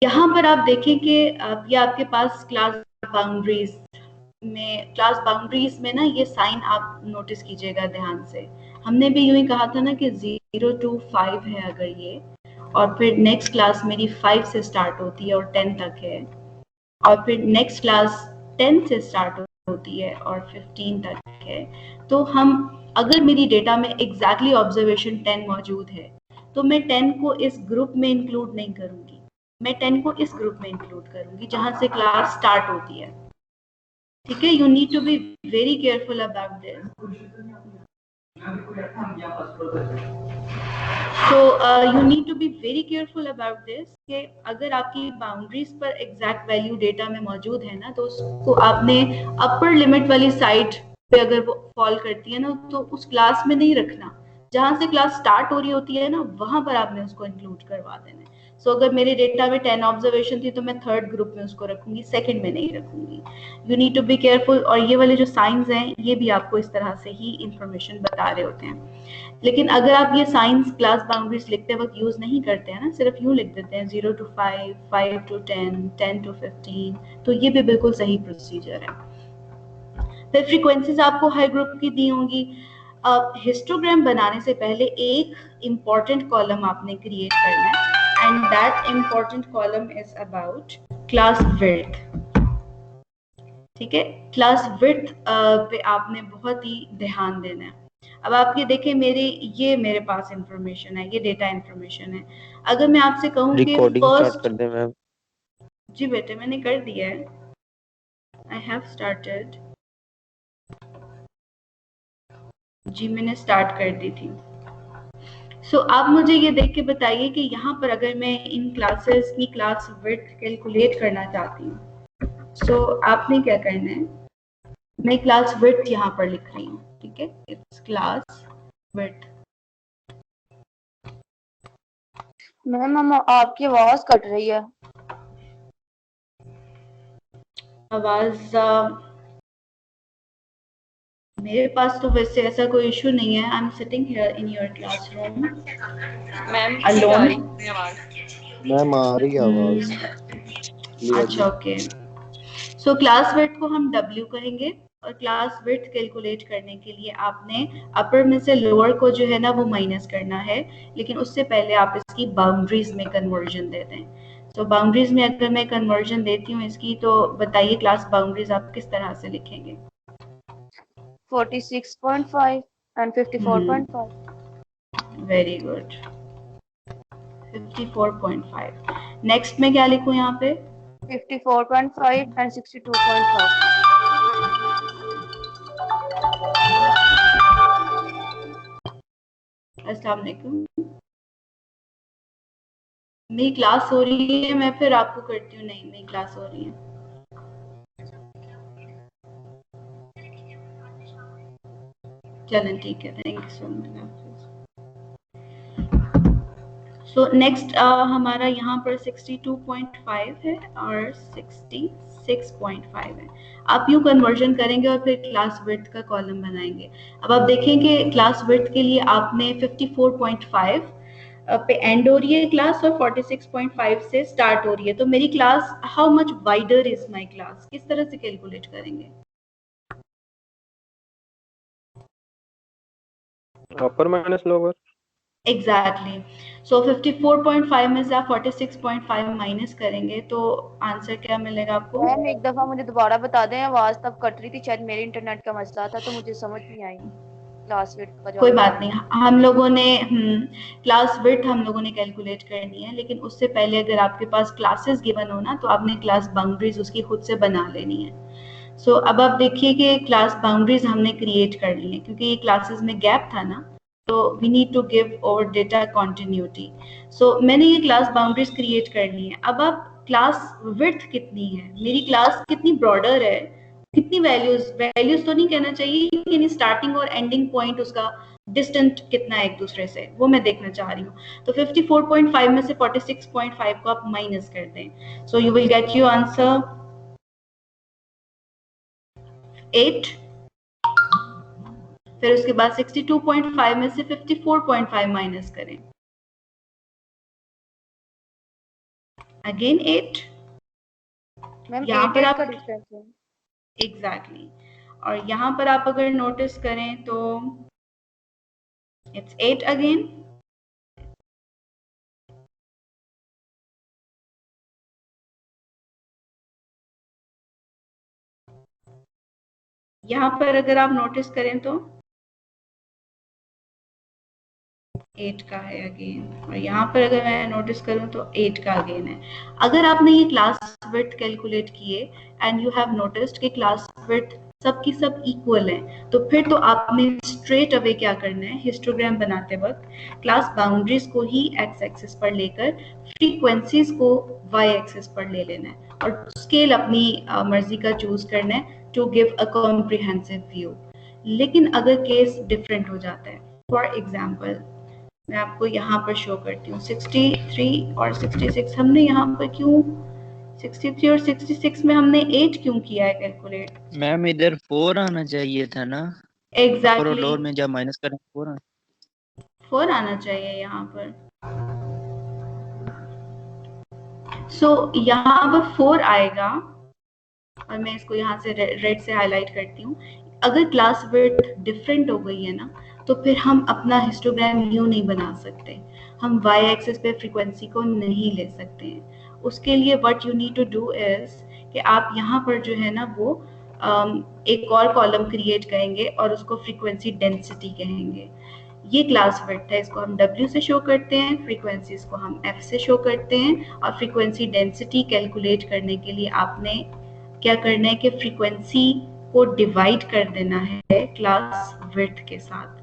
यहाँ पर आप देखें कि ये आपके पास क्लास बाउंड्रीज में ना ये साइन आप नोटिस कीजिएगा ध्यान से। हमने भी यूं ही कहा था ना कि 0 to 5 है अगर ये, और फिर नेक्स्ट क्लास मेरी 5 से स्टार्ट होती है और 10 तक है, और फिर नेक्स्ट क्लास 10 से स्टार्ट होती है और 15 तक है। तो हम अगर मेरी डेटा में एग्जैक्टली ऑब्जर्वेशन 10 मौजूद है तो मैं 10 को इस ग्रुप में इंक्लूड नहीं करूंगी, मैं 10 को इस ग्रुप में इंक्लूड करूंगी जहां से क्लास स्टार्ट होती है। ठीक है, you need to be very careful about this. So you need to be very careful about this कि अगर आपकी बाउंड्रीज पर एग्जैक्ट वैल्यू डेटा में मौजूद है ना, तो उसको आपने अपर लिमिट वाली साइड पे अगर वो फॉल करती है ना, तो उस क्लास में नहीं रखना। जहां से क्लास स्टार्ट हो रही होती है ना, वहां पर आपने उसको इंक्लूड करवा देना है। सो अगर मेरे डेटा में 10 ऑब्जर्वेशन थी तो मैं थर्ड ग्रुप में उसको रखूंगी, सेकंड में नहीं रखूंगी। You need to be careful. और ये वाले जो साइंस हैं ये भी आपको इस तरह से ही इंफॉर्मेशन बता रहे होते हैं। लेकिन अगर आप ये साइंस क्लास बाउंड्रीज लिखते वक्त यूज नहीं करते हैं ना, सिर्फ यूं लिख देते हैं 0 to 5, 5 to 10, 10 to 15, तो ये भी बिल्कुल सही प्रोसीजर है। फिर फ्रीक्वेंसीज आपको हर ग्रुप की दी होंगी। हिस्टोग्राम बनाने से पहले एक इम्पॉर्टेंट कॉलम आपने क्रिएट करना है, and that important column is about class width. ठीक है, क्लास विड्थ पे आपने बहुत ही ध्यान देना है। अब आप ये देखें, मेरे पास इंफॉर्मेशन है, ये डेटा इंफॉर्मेशन है। अगर मैं आपसे कहूँ कि रिकॉर्डिंग स्टार्ट फर्स्ट, कर दें मैम? जी बेटे मैंने कर दिया है, आई हैव स्टार्टेड। जी मैंने स्टार्ट कर दी थी। सो आप मुझे ये देख के बताइए कि यहाँ पर अगर मैं इन क्लासेस की क्लास विड्थ कैलकुलेट करना चाहती हूँ, सो आपने क्या करना है, मैं क्लास विड्थ यहाँ पर लिख रही हूँ। ठीक है, इट्स क्लास विड्थ। मैम आपकी आवाज कट रही है। आवाज मेरे पास तो वैसे ऐसा कोई इशू नहीं है। I am sitting here in your classroom ma'am alone. Ma'am आ रही है आवाज। अच्छा ओके। सो क्लास विड्थ को हम W कहेंगे, और क्लास विड्थ कैलकुलेट करने के लिए आपने अपर में से लोअर को जो है ना वो माइनस करना है, लेकिन उससे पहले आप इसकी बाउंड्रीज में कन्वर्जन दे दें। तो बाउंड्रीज में अगर मैं कन्वर्जन देती हूँ इसकी, तो बताइए क्लास बाउंड्रीज आप किस तरह से लिखेंगे? 46.5 and 54.5. Very good, 54.5। नेक्स्ट में क्या लिखूं यहाँ पे? 54.5 and 62.5. अस्सलाम वालेकुम। मेरी क्लास हो रही है, मैं फिर आपको करती हूँ। नहीं, मेरी क्लास हो रही है। चलें ठीक है, thank you so much. So next हमारा यहाँ पर 62.5 है और 66.5 है। आप यूं कन्वर्जन करेंगे और फिर क्लास विड्थ का कॉलम बनाएंगे। अब आप देखें कि क्लास विड्थ के लिए आपने 54.5 पे एंड हो रही है क्लास और 46.5 से स्टार्ट हो रही है। तो मेरी class, how much wider is my class, किस तरह से कैलकुलेट करेंगे? अपर माइनस लोअर। एग्जैक्टली। सो 54.5 में से आप 46.5 माइनस करेंगे तो आंसर क्या मिलेगा आपको? मैम एक दफा मुझे दोबारा बता दें, आवाज तब कट रही थी, शायद मेरे इंटरनेट का मसला था तो मुझे समझ नहीं आई क्लास विड्थ का जो कोई आप बात बता नहीं, हम लोगों ने क्लास विड्थ हम लोगों ने कैलकुलेट करनी है, लेकिन उससे पहले अगर आपके पास क्लासेस गिवन हो ना, तो आपने क्लास बाउंड्रीज उसकी खुद से बना लेनी है। सो अब आप देखिए कि क्लास बाउंड्रीज हमने क्रिएट कर ली है, क्योंकि ये क्लासेस में गैप था ना, तो we need to give over data continuity. So मैंने ये क्लास बाउंड्रीज क्रिएट कर ली है। अब आप क्लास विड्थ कितनी है, मेरी क्लास कितनी ब्रॉडर है, कितनी वैल्यूज तो नहीं कहना चाहिए, लेकिन स्टार्टिंग और एंडिंग पॉइंट उसका डिस्टेंट कितना है एक दूसरे से, वो मैं देखना चाह रही हूँ। तो 54.5 में से 46.5 को आप माइनस कर दें। So you will get your answer 8। फिर उसके बाद 62.5 में से 54.5 माइनस करें, अगेन 8। मैम यहाँ 8 पर 8 आप का डिफरेंस है। एग्जैक्टली और यहाँ पर आप अगर नोटिस करें तो इट्स 8 अगेन। यहाँ पर अगर आप नोटिस करें तो 8 का है अगेन, और यहाँ पर अगर मैं नोटिस करूं तो 8 का अगेन है। अगर आपने ये क्लास विड्थ कैलकुलेट किए एंड यू हैव नोटिस्ड कि क्लास विड्थ सबकी सब इक्वल है, तो फिर तो आपने स्ट्रेट अवे क्या करना है, हिस्टोग्राम बनाते वक्त क्लास बाउंड्रीज को ही एक्स एक्सिस पर लेकर फ्रीक्वेंसीज को वाई एक्सिस पर ले लेना है और स्केल अपनी मर्जी का चूज करना है to give a comprehensive view. लेकिन अगर केस डिफरेंट हो जाता है, फॉर एग्जाम्पल मैं आपको यहाँ पर शो करती हूँ 63 और 66, हमने यहाँ पर क्यों 63 और 66 में हमने 8 क्यों किया है कैलकुलेट? मैम इधर 4 आना चाहिए था ना, अपर और लोअर में जब माइनस करें 4 आना। 4 आना चाहिए यहाँ पर। सो यहाँ पर 4 आएगा और मैं इसको यहाँ से रेड से हाईलाइट करती हूँ। अगर क्लास विड्थ डिफरेंट हो गई है ना, तो फिर हम अपना हिस्टोग्राम यूं नहीं बना सकते, हम वाई एक्सिस पे फ्रीक्वेंसी को नहीं ले सकते हैं। उसके लिए what you need to do is कि आप यहाँ पर जो है ना वो एक और कॉलम क्रिएट करेंगे और उसको फ्रीक्वेंसी डेंसिटी कहेंगे। ये क्लास विड्थ है, इसको हम W से शो करते हैं, फ्रीक्वेंसीज को हम F से शो करते हैं, और फ्रीक्वेंसी डेंसिटी कैलकुलेट करने के लिए आपने क्या करना है कि फ्रीक्वेंसी को डिवाइड कर देना है क्लास विड्थ के साथ।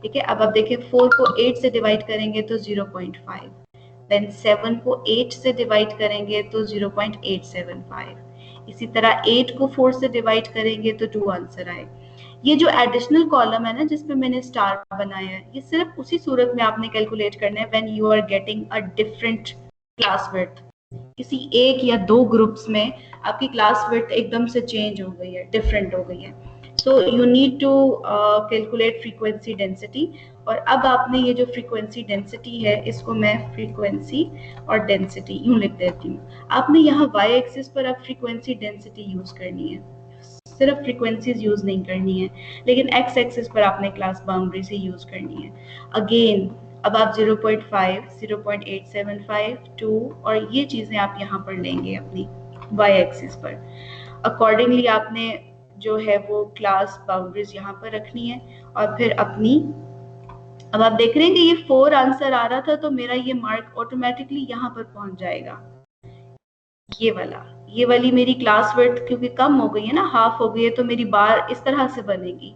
ठीक है, अब आप देखिए 4 को 8 से डिवाइड करेंगे तो 0.5, देन 7 को 8 से डिवाइड करेंगे तो 0.875, इसी तरह 8 को 4 से डिवाइड करेंगे तो 2 आंसर आए। ये जो एडिशनल कॉलम है ना जिसपे मैंने स्टार बनाया है, ये सिर्फ उसी सूरत में आपने कैलकुलेट करना है when you are getting a different class width. किसी एक या दो ग्रुप्स में आपकी क्लास विड्थ एकदम से चेंज हो गई है, डिफरेंट हो गई है, so you need to calculate frequency density. और अब आपने ये जो फ्रीक्वेंसी डेंसिटी है, इसको मैं फ्रीक्वेंसी और डेंसिटी यूं लिख देती हूँ। आपने यहाँ वाई एक्सिस पर अब फ्रीक्वेंसी डेंसिटी यूज करनी है, सिर्फ फ्रीक्वेंसीज यूज नहीं करनी है, लेकिन एक्स एक्सिस पर आपने क्लास बाउंड्री से यूज करनी है। अगेन अब आप 0.5, 0.875, 2 और ये चीजें आप यहाँ पर लेंगे अपनी वाई एक्सिस पर। अकॉर्डिंगली आपने जो है वो क्लास बाउंड्रीज यहाँ पर रखनी है और फिर अपनी, अब आप देख रहे हैं कि ये 4 आंसर आ रहा था तो मेरा ये मार्क ऑटोमेटिकली यहाँ पर पहुंच जाएगा। ये वाली मेरी क्लास विड्थ क्योंकि कम हो गई है ना, हाफ हो गई है, तो मेरी बार इस तरह से बनेगी,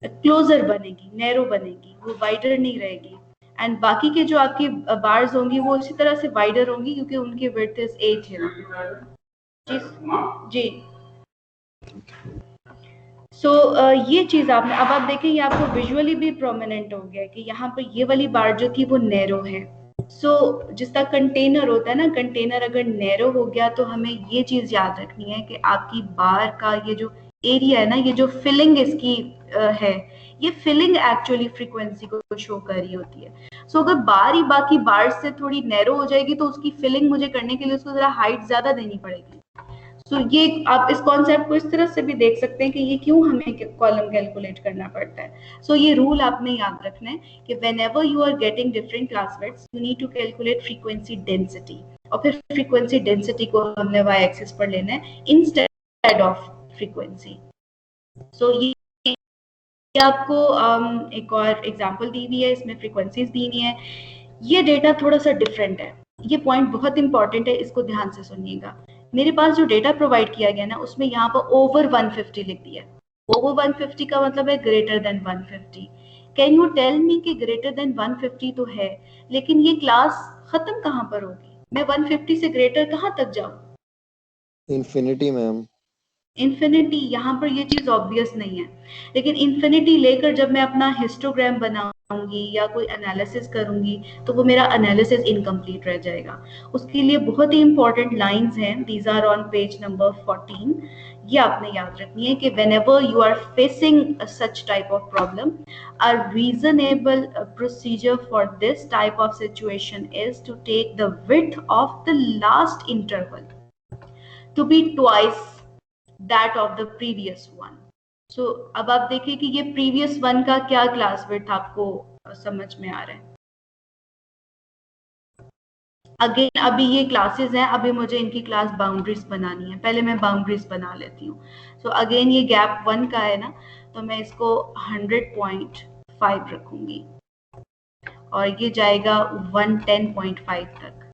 क्लोजर बनेगी, नैरो बनेगी, वो वाइडर नहीं रहेगी। एंड बाकी के जो आपकी बार्स होंगी वो इसी तरह से वाइडर होंगी क्योंकि उनकी विड्थ इज 8 है। जी जी। सो ये चीज आपने, अब आप देखें ये आपको विजुअली भी प्रोमिनेंट हो गया कि यहाँ पर ये वाली बार जो थी वो नैरो है। जिसका कंटेनर होता है ना, कंटेनर अगर नैरो हो गया तो हमें ये चीज याद रखनी है कि आपकी बार का ये जो एरिया है ना, ये जो फिलिंग इसकी है, ये फिलिंग एक्चुअली फ्रीक्वेंसी को शो कर रही होती है। अगर बार ही बाकी बार से थोड़ी नैरो हो जाएगी तो उसकी फिलिंग मुझे करने के लिए उसको जरा हाइट ज्यादा देनी पड़ेगी। ये आप इस कॉन्सेप्ट को इस तरह से भी देख सकते हैं कि ये क्यों हमें कॉलम कैलकुलेट करना पड़ता है। ये रूल आपने याद रखना है कि whenever you are getting different class widths, you need to calculate frequency density, और फिर फ्रीक्वेंसी डेंसिटी को हमने y एक्सिस पर लेना है इंस्टेड ऑफ फ्रीक्वेंसी। ये आपको एक और एग्जांपल दी हुई है, इसमें फ्रीक्वेंसीज दी हुई है। ये डेटा थोड़ा सा डिफरेंट है, ये पॉइंट बहुत इंपॉर्टेंट है, इसको ध्यान से सुनिएगा। मेरे पास जो डेटा प्रोवाइड किया गया ना, उसमें यहाँ पर ओवर 150 लिख दिया। ओवर 150 का मतलब है greater than 150। Can you tell me कि ग्रेटर देन 150 तो है, लेकिन ये क्लास खत्म कहाँ पर होगी? मैं 150 से ग्रेटर कहाँ तक जाऊँ? Infinity ma'am. इन्फिनिटी, यहाँ पर ये चीज ऑब्वियस नहीं है, लेकिन इन्फिनिटी लेकर जब मैं अपना हिस्टोग्राम बनाऊंगी या कोई एनालिसिस करूंगी तो वो मेरा एनालिसिस इनकम्प्लीट रह जाएगा। उसके लिए बहुत ही इंपॉर्टेंट लाइंस हैं, these are on page number 14। ये आपने याद रखनी है कि whenever you are facing such type of problem, a reasonable procedure for this type of situation is to take the width of the last interval to be twice that of the previous one. So अब आप देखिए कि ये previous one का क्या class width आपको समझ में आ रहा है। अगेन अभी ये क्लासेस हैं, अभी मुझे इनकी क्लास बाउंड्रीज बनानी है, पहले मैं बाउंड्रीज बना लेती हूँ। सो अगेन ये गैप 1 का है ना, तो मैं इसको 100.5 रखूंगी और ये जाएगा 110.5 तक,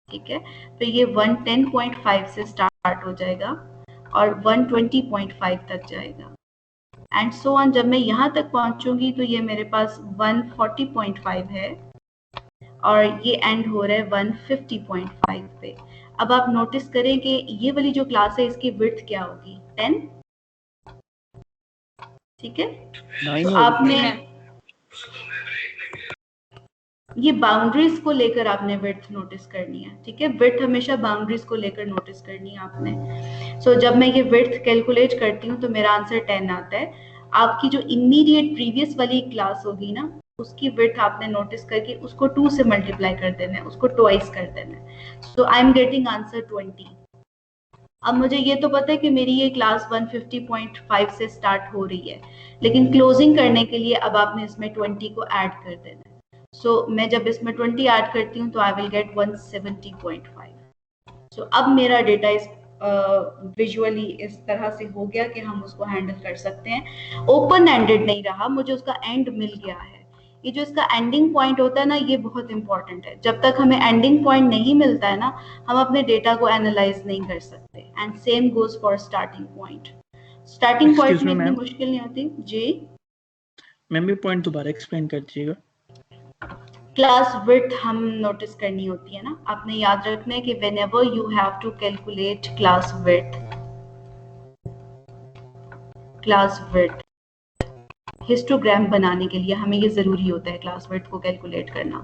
ठीक है। तो ये 110.5 से स्टार्ट हो जाएगा और 120.5 तक जाएगा एंड सो ऑन। जब मैं यहाँ तक पहुंचूंगी तो ये मेरे पास 140.5 है और ये एंड हो रहा है 150.5 पे। अब आप नोटिस करें कि ये वाली जो क्लास है इसकी विड्थ क्या होगी, 10, ठीक है। तो आपने ये बाउंड्रीज को लेकर आपने विड्थ नोटिस करनी है, ठीक है। विड्थ हमेशा बाउंड्रीज को लेकर नोटिस करनी है आपने। सो जब मैं ये विड्थ कैलकुलेट करती हूँ तो मेरा आंसर 10 आता है। आपकी जो इमीडिएट प्रीवियस वाली क्लास होगी ना, उसकी विड्थ आपने नोटिस करके उसको 2 से मल्टीप्लाई कर देना है, उसको ट्वाइस कर देना है। So I am getting answer 20। अब मुझे ये तो पता है कि मेरी ये क्लास 150.5 से स्टार्ट हो रही है, लेकिन क्लोजिंग करने के लिए अब आपने इसमें 20 को ऐड कर देना है। सो मैं जब इसमें 20 ऐड करती हूँ तो आई विल गेट 170.5। सो अब मेरा डेटा इस विजुअली इस तरह से हो गया कि हम उसको हैंडल कर सकते हैं। ओपन एंडेड नहीं रहा, मुझे उसका एंड मिल गया है। ये जो इसका एंडिंग पॉइंट होता है ना, ये बहुत इंपॉर्टेंट है। जब तक हमें एंडिंग पॉइंट नहीं मिलता है ना, हम अपने डेटा को एनालाइज नहीं कर सकते। And same goes for starting point. Starting point में इतनी मुश्किल नहीं होती जी। मैम ये पॉइंट दोबारा एक्सप्लेन कर दीजिएगा। क्लास विड्थ हम नोटिस करनी होती है ना, आपने याद रखना है कि whenever you have to calculate class width histogram बनाने के लिए हमें ये जरूरी होता है क्लास विड्थ को कैलकुलेट करना।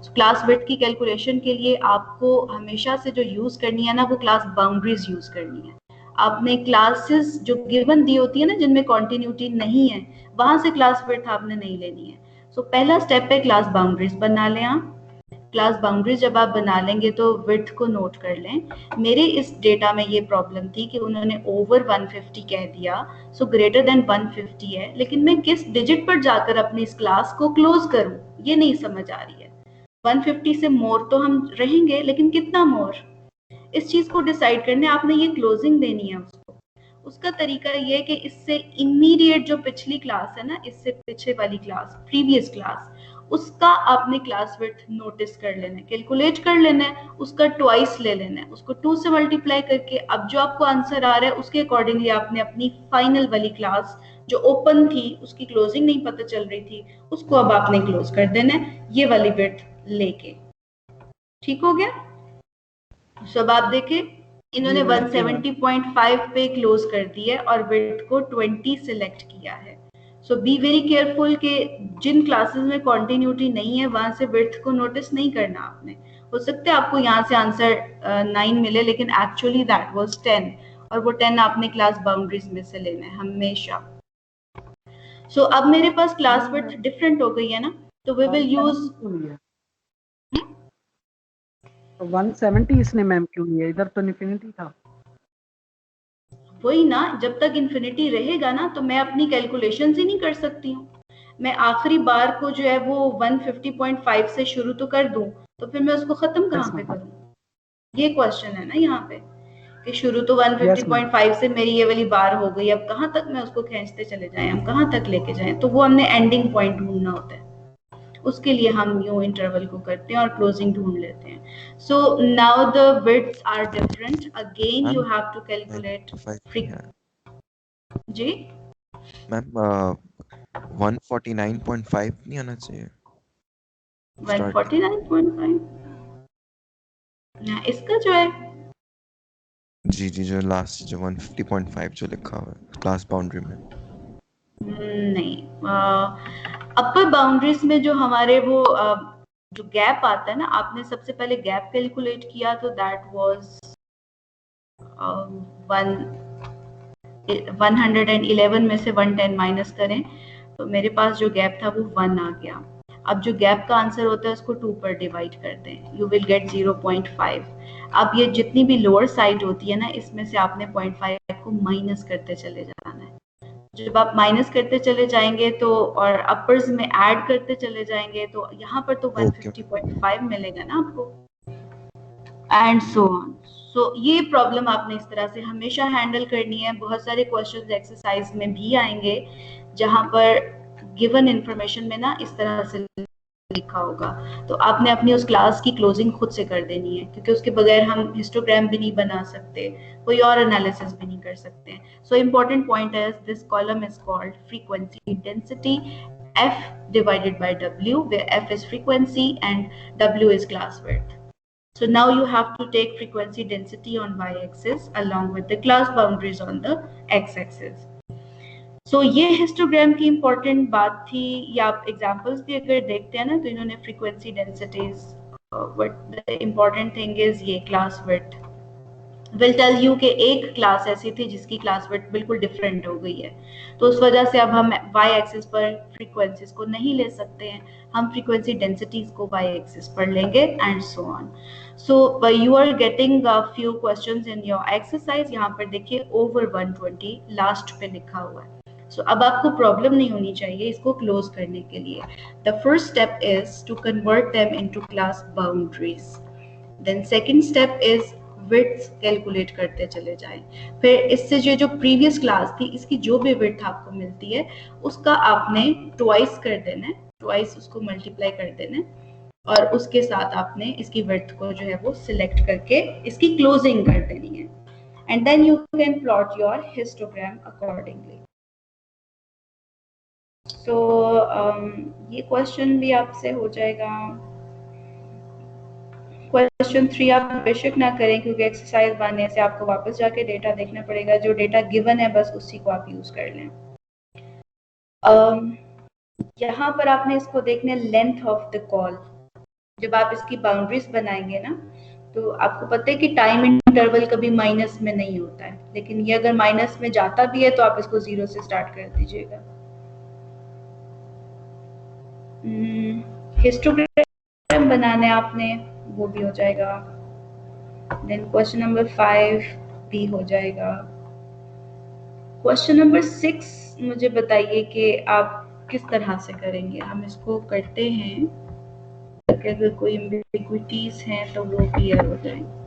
क्लास विड्थ की कैलकुलेशन के लिए आपको हमेशा से जो यूज करनी है ना, वो क्लास बाउंड्रीज यूज करनी है। आपने क्लासेस जो गिवन दी होती है ना, जिनमें कॉन्टिन्यूटी नहीं है, वहां से क्लास विड्थ आपने नहीं लेनी है। सो पहला स्टेप है क्लास बाउंड्रीज बना लें आप। क्लास बाउंड्रीज जब आप बना लेंगे तो विड्थ को नोट कर लें। मेरे इस डेटा में ये प्रॉब्लम थी कि उन्होंने ओवर 150 कह दिया, सो ग्रेटर देन 150 है, लेकिन मैं किस डिजिट पर जाकर अपनी इस क्लास को क्लोज करूं, ये नहीं समझ आ रही है। 150 से मोर तो हम रहेंगे, लेकिन कितना मोर, इस चीज को डिसाइड करने आपने ये क्लोजिंग देनी है उसको। उसका तरीका ये है कि इससे इमीडिएट जो पिछली क्लास है ना, इससे पीछे वाली क्लास, प्रीवियस क्लास, उसका आपने क्लास विड्थ नोटिस कर लेना है, कैलकुलेट कर लेना है, उसका ट्वाइस ले लेना है, उसको 2 से मल्टीप्लाई करके अब जो आपको आंसर आ रहा है उसके अकॉर्डिंगली आपने अपनी फाइनल वाली क्लास जो ओपन थी, उसकी क्लोजिंग नहीं पता चल रही थी, उसको अब आपने क्लोज कर देना है ये वाली विड्थ लेके। ठीक हो गया। सो अब आप देखें, इन्होंने 170.5 पे क्लोज कर दी है और विड्थ को 20 सिलेक्ट किया है। सो बी वेरी केयरफुल कि जिन क्लासेस में कॉन्टिन्यूटी नहीं है वहां से विड्थ को नोटिस नहीं करना आपने। हो सकता है आपको यहाँ से आंसर 9 मिले, लेकिन एक्चुअली दैट वाज 10 और वो 10 आपने क्लास बाउंड्रीज में से लेना है हमेशा। सो अब मेरे पास क्लास विड्थ डिफरेंट हो गई है ना, तो वी विल यूज 170 इसने मैम क्यों लिया, इधर तो इन्फिनिटी था। वही ना, जब तक इन्फिनिटी रहेगा ना तो मैं अपनी कैलकुलेशन ही नहीं कर सकती हूँ। मैं आखिरी बार को जो है वो 150.5 से शुरू तो कर दूं, तो फिर मैं उसको खत्म कहाँ पे करूँ, ये क्वेश्चन है ना यहाँ पे कि शुरू तो 150.5 से मेरी ये वाली बार हो गई, अब कहाँ तक मैं उसको खींचते चले जाएं, हम कहाँ तक लेके जाएं, तो वो हमने एंडिंग पॉइंट ढूंढना होता है। उसके लिए हम यूं इंटरवल को करते हैं और क्लोजिंग ढूंढ लेते हैं। So now the widths are different, again you have to calculate जी मैम 149.5 नहीं आना चाहिए 149.5 ना, इसका जो है जी जो लास्ट जो 150.5 जो लिखा हुआ है क्लास बाउंड्री में नहीं, अपर बाउंड्रीज में जो हमारे वो जो गैप आता है ना, आपने सबसे पहले गैप कैलकुलेट किया तो दैट वाज 111 में से 110 माइनस करें तो मेरे पास जो गैप था वो 1 आ गया। अब जो गैप का आंसर होता है उसको 2 पर डिवाइड कर दें, यू विल गेट 0.5। अब ये जितनी भी लोअर साइड होती है ना, इसमें से आपने 0.5 को माइनस करते चले जाना है। जब आप माइनस करते चले जाएंगे तो और अपर्स में ऐड करते चले जाएंगे तो यहाँ पर तो 150.5 मिलेगा ना आपको, एंड सो ऑन। सो ये प्रॉब्लम आपने इस तरह से हमेशा हैंडल करनी है। बहुत सारे क्वेश्चंस एक्सरसाइज में भी आएंगे जहां पर गिवन इंफॉर्मेशन में ना इस तरह से लिखा होगा, तो आपने अपनी उस क्लास की क्लोजिंग खुद से कर देनी है, क्योंकि उसके बगैर हम हिस्टोग्राम भी नहीं बना सकते, कोई और एनालिसिस भी नहीं कर सकते। सो इम्पोर्टेंट पॉइंट है, this column is called frequency density F divided by W, where F is frequency and W is class width. So now you have to take frequency density on y-axis along with the class boundaries on the x-axis. So ये histogram की important बात थी। या आप examples भी अगर देखते हैं ना तो इन्होंने frequency densities, but the important thing is ये class width will tell you कि एक क्लास ऐसी थी जिसकी क्लास विड्थ बिल्कुल डिफरेंट हो गई है, तो उस वजह से अब हम वाई एक्सिस पर फ्रीक्वेंसीज को नहीं ले सकते हैं, हम फ्रीक्वेंसी डेंसिटीज को वाई एक्सिस पर लेंगे and so on. So you are getting few questions in your exercise. यहाँ पर देखिए ओवर 120 लास्ट पे लिखा हुआ है। सो अब आपको प्रॉब्लम नहीं होनी चाहिए इसको क्लोज करने के लिए। The first step is to convert them into class boundaries, then second step is width calculate करते चले जाएं। फिर इससे जो प्रीवियस क्लास थी इसकी जो भी विड्थ आपको मिलती है उसका आपने ट्वाइस कर देना है, ट्वाइस उसको मल्टीप्लाई कर देना है और उसके साथ आपने इसकी विड्थ को जो है वो सिलेक्ट करके इसकी क्लोजिंग कर देनी है, and then you can plot your histogram accordingly. So ये क्वेश्चन भी आपसे हो जाएगा। क्वेश्चन 3 आप बेशक ना करें क्योंकि एक्सरसाइज बनने से आपको वापस जाके डेटा देखना पड़ेगा, जो डेटा गिवन है बस उसी को आप यूज कर लें। यहाँ पर आपने इसको देखना है लेंथ ऑफ द कॉल। जब आप इसकी बाउंड्रीज बनाएंगे ना तो आपको पता है कि टाइम इंटरवल कभी माइनस में नहीं होता है, लेकिन ये अगर माइनस में जाता भी है तो आप इसको 0 से स्टार्ट कर दीजिएगा। हिस्टोग्राम बनाना है आपने, वो भी हो जाएगा। देन क्वेश्चन नंबर 5 भी हो जाएगा। क्वेश्चन नंबर 6 मुझे बताइए कि आप किस तरह से करेंगे। हम इसको करते हैं ताकि अगर कोई एम्बिग्विटीज हैं तो वो क्लियर हो जाएंगे।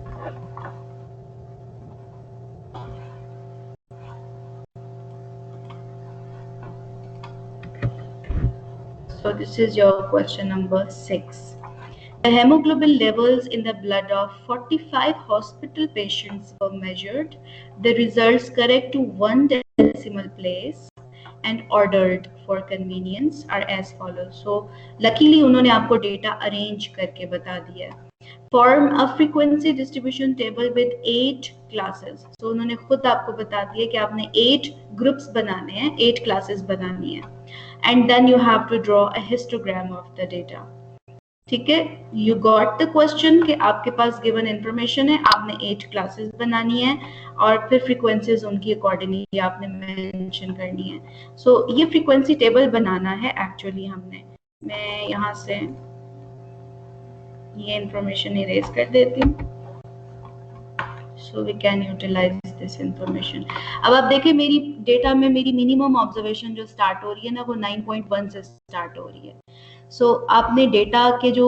So this is your question number 6. The hemoglobin levels in the blood of 45 hospital patients were measured. The results correct to 1 decimal place and ordered for convenience are as follows. So luckily उन्होंने आपको data arrange करके बता दिया है। Form a frequency distribution table with 8 classes. So उन्होंने खुद आपको बता दिया कि आपने 8 ग्रुप्स बनाने हैं, 8 क्लासेस बनानी है, and then you have to draw a histogram of the data. ठीक है, यू गॉट द क्वेश्चन कि आपके पास गिवन इंफॉर्मेशन है, आपने 8 क्लासेस बनानी है और फिर फ्रीक्वेंसीज उनकी अकॉर्डिंगली आपने मेंशन करनी है। सो ये फ्रीक्वेंसी टेबल बनाना है एक्चुअली हमने। मैं यहाँ से ये इंफॉर्मेशन इरेज कर देती हूँ so we can utilize this information. अब आप देखें मेरी डेटा में मेरी मिनिमम ऑब्जर्वेशन जो स्टार्ट हो रही है ना वो 9.1 से स्टार्ट हो रही है। सो आपने डेटा के जो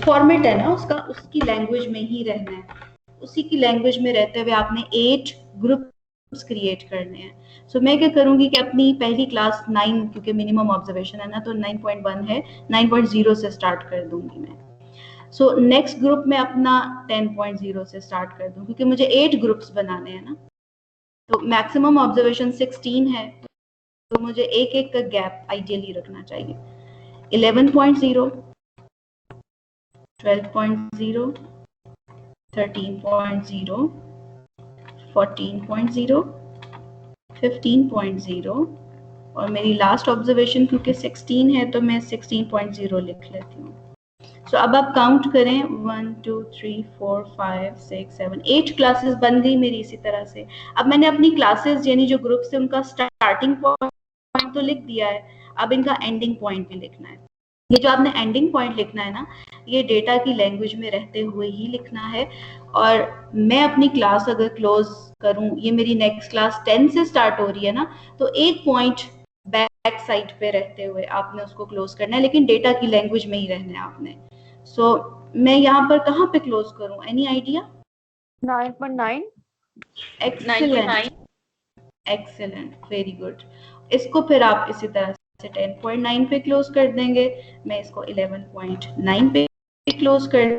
फॉर्मेट है ना उसकी लैंग्वेज में ही रहना है, उसी की लैंग्वेज में रहते हुए आपने 8 ग्रुप्स क्रिएट करने हैं। सो मैं क्या करूंगी कि अपनी पहली क्लास 9 क्योंकि मिनिमम ऑब्जर्वेशन है ना तो 9.1 है, 9.0 से स्टार्ट कर दूंगी मैं। सो नेक्स्ट ग्रुप में अपना 10.0 से स्टार्ट कर दूं क्योंकि मुझे 8 ग्रुप्स बनाने हैं ना, तो मैक्सिमम ऑब्जर्वेशन 16 है तो मुझे एक एक का गैप आइडियली रखना चाहिए। 11.0, 12.0, 13.0, 14.0, 15.0, और मेरी लास्ट ऑब्जर्वेशन क्योंकि 16 है तो मैं 16.0 लिख लेती हूँ। सो अब आप काउंट करें 1 2 3 4 5 6 7 8 क्लासेस बन गई मेरी इसी तरह से। अब मैंने अपनी क्लासेस यानी जो ग्रुप से उनका स्टार्टिंग पॉइंट तो लिख दिया है, अब इनका एंडिंग पॉइंट भी लिखना है। ये जो आपने एंडिंग पॉइंट लिखना है ना, ये डेटा की लैंग्वेज में रहते हुए ही लिखना है। और मैं अपनी क्लास अगर क्लोज करूं, ये मेरी नेक्स्ट क्लास 10 से स्टार्ट हो रही है ना, तो एक पॉइंट बैक साइड पे रहते हुए आपने उसको क्लोज करना है, लेकिन डेटा की लैंग्वेज में ही रहना है आपने। सो मैं यहाँ पर कहाँ पे क्लोज करूं, any idea? 9.9 excellent, excellent, very good. इसको फिर आप इसी तरह से 10.9 पे क्लोज कर देंगे। मैं इसको 11.9 पे क्लोज कर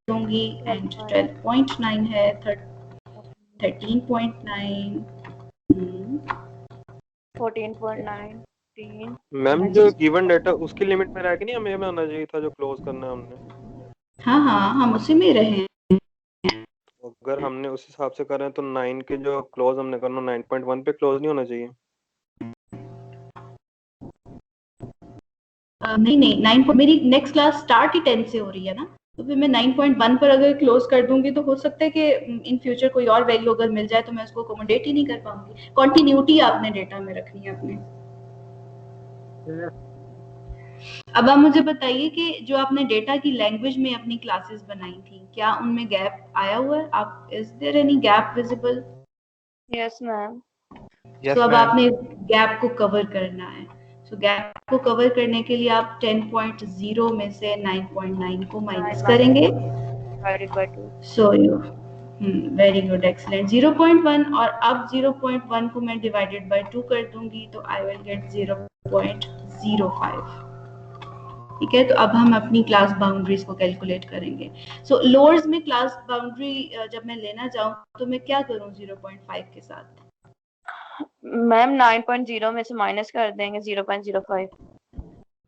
दूंगी एंड 12.9 है 13.9 14.9 3 मैम जो गिवन डाटा उसकी लिमिट में रह के नहीं हमें आना चाहिए था जो क्लोज करना है हमने। हाँ हम उसी में रहे। अगर हमने उस हिसाब से कर रहे हैं तो 9 के जो क्लोज हमने करना 9.1 पे क्लोज नहीं होना चाहिए। नहीं 9 मेरी नेक्स्ट क्लास स्टार्ट ही 10 से हो रही है ना, तो फिर मैं 9.1 पर अगर क्लोज कर दूंगी तो हो सकता है कि इन फ्यूचर कोई और वैल्यू अगर मिल जाए तो मैं उसको अकोमोडेट ही नहीं कर पाऊंगी। कंटिन्यूटी आपने डेटा में रखनी है अपने। अब आप मुझे बताइए कि जो आपने डेटा की लैंग्वेज में अपनी क्लासेस बनाई थी, क्या उनमें गैप आया हुआ है? आप is there any gap visible? Yes ma'am. तो अब आपने गैप को कवर करना है। सो गैप को कवर करने के लिए आप 10.0 में से 9.9 को माइनस करेंगे। So you very good, excellent. 0.1 और अब 0.1 को मैं डिवाइडेड बाय 2 कर दूंगी तो आई विल गेट 0.05। ठीक है, तो अब हम अपनी क्लास बाउंड्रीज को कैलकुलेट करेंगे। सो लोअर्स में क्लास बाउंड्री जब मैं लेना चाहूँ तो मैं क्या करूँ 0.5 के साथ? मैम 9.0 में से माइनस कर देंगे 0.05।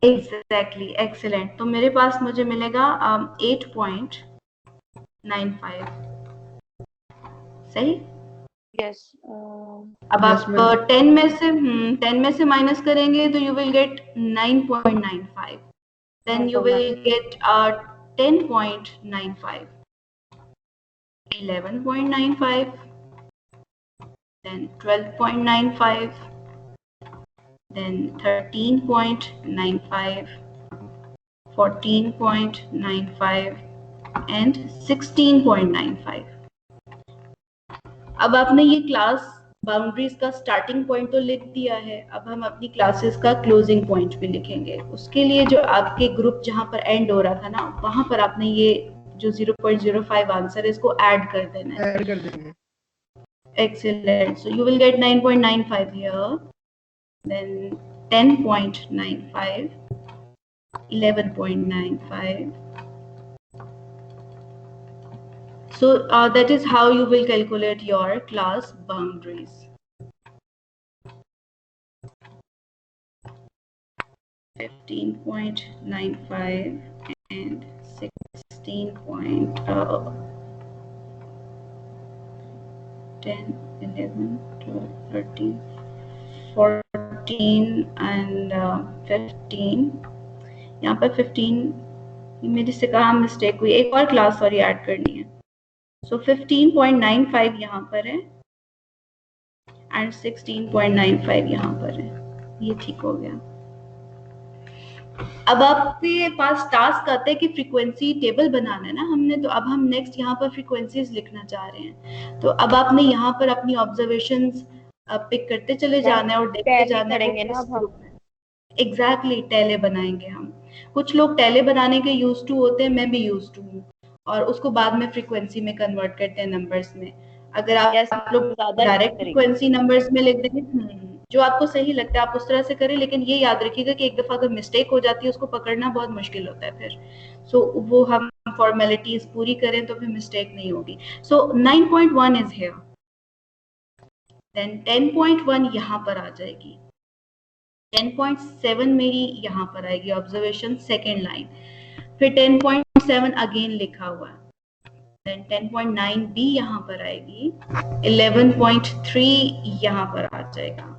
Exactly, excellent. तो मेरे पास मुझे मिलेगा 8.95। सही? यस। अब आप 10 में से माइनस करेंगे तो you will get 9.95। Then you will get 10.95, 11.95, then 12.95, then 13.95, 14.95 and 16.95। अब आपने ये क्लास बाउंड्रीज का स्टार्टिंग पॉइंट तो लिख दिया है, अब हम अपनी क्लासेस का क्लोजिंग पॉइंट भी लिखेंगे। उसके लिए जो आपके ग्रुप जहां पर एंड हो रहा था ना, वहां पर आपने ये जो 0.05 आंसर है इसको ऐड कर देना है। ऐड कर देंगे। Excellent. So you will get 9.95 here, then 10.95, 11.95. So that is how you will calculate your class boundaries. .95 and 16.10, 11, 12, 13, 14 and 15। यहाँ पर 15 मेरी से कहाँ मिस्टेक हुई, एक और क्लास सॉरी ऐड करनी है। सो 15.95 यहाँ पर है एंड 16.95 यहाँ पर है, ये ठीक हो गया। अब आपके पास टास्क आता है कि फ्रीक्वेंसी टेबल बनाना है ना हमने, तो अब हम नेक्स्ट यहाँ पर फ्रीक्वेंसीज लिखना चाह रहे हैं। तो अब आपने यहाँ पर अपनी ऑब्जर्वेशंस पिक करते चले जाना है और देखते जाना है। एग्जैक्टली, टैले बनाएंगे हम। कुछ लोग टैले बनाने के यूज टू होते हैं, मैं भी यूज टू हूँ, और उसको बाद में फ्रीक्वेंसी में कन्वर्ट करते हैं नंबर्स में। अगर आप लोग डायरेक्ट फ्रीक्वेंसी नंबर्स में लिख देंगे, जो आपको सही लगता है आप उस तरह से करें, लेकिन ये याद रखिएगा कि एक दफा अगर मिस्टेक हो जाती है उसको पकड़ना बहुत मुश्किल होता है फिर। सो वो हम फॉर्मेलिटीज पूरी करें तो फिर मिस्टेक नहीं होगी। सो 9.1 इज हियर, देन 10.1 यहाँ पर आ जाएगी, 10.7 मेरी यहाँ पर आएगी ऑब्जर्वेशन सेकेंड लाइन, फिर 10.7 अगेन लिखा हुआ, देन 10.9 भी यहाँ पर आएगी, 11.3 यहाँ पर आ जाएगा,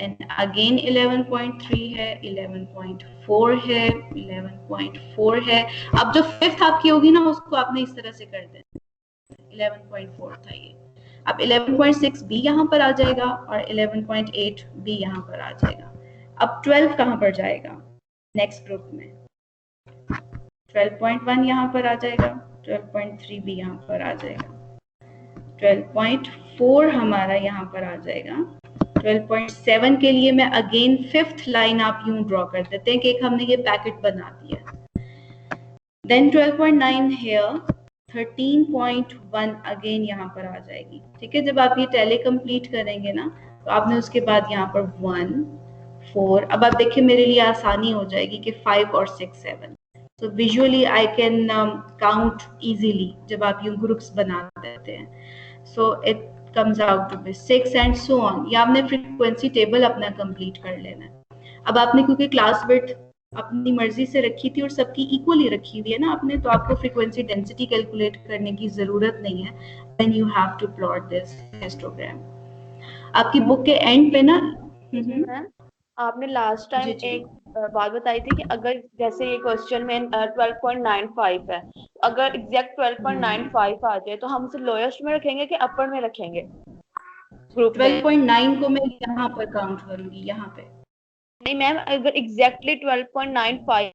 एंड अगेन 11.3 है, 11.4 है, 11.4 है। अब जो फिफ्थ आपकी होगी ना उसको आपने इस तरह से कर देना, 11.4 था ये। अब 11.6 भी यहाँ पर आ जाएगा और 11.8 भी यहाँ पर आ जाएगा। अब 12 कहाँ पर जाएगा नेक्स्ट ग्रुप में? 12.1 यहाँ पर आ जाएगा, 12.3 भी यहाँ पर आ जाएगा, 12.4 हमारा यहाँ पर आ जाएगा। 12.7 के लिए मैं अगेन फिफ्थ लाइन आप यूं ड्रॉ कर देते हैं कि एक हमने ये पैकेट बना दिया। देन 12.9 हियर, 13.1 अगेन यहाँ पर आ जाएगी। ठीक है, जब आप ये टैली कंप्लीट करेंगे ना तो आपने उसके बाद यहाँ पर 1 4, अब आप देखिए मेरे लिए आसानी हो जाएगी कि 5 और 6 7। So visually I can count easily जब आप यूं ग्रुप्स बना देते हैं। So it comes out to be 6 and so on। या आपने फ्रीक्वेंसी टेबल अपना कंप्लीट कर लेना है। अब आपने क्योंकि क्लास विड्थ अपनी मर्जी से रखी थी और सबकी इक्वली रखी हुई है ना आपने, तो आपको फ्रीक्वेंसी डेंसिटी कैलकुलेट करने की जरूरत नहीं है when you have to plot this histogram। आपकी बुक के एंड पे ना आपने लास्ट टाइम एक बात बताई थी कि अगर जैसे ये क्वेश्चन में 12.95 है, अगर एग्जैक्ट 12.95 आ जाए तो हम उसे लोएस्ट में रखेंगे कि अपर में रखेंगे ग्रुप 12.9 को मैं यहाँ पर काउंट करूंगी, यहाँ पे नहीं मैम, अगर एग्जैक्टली 12.95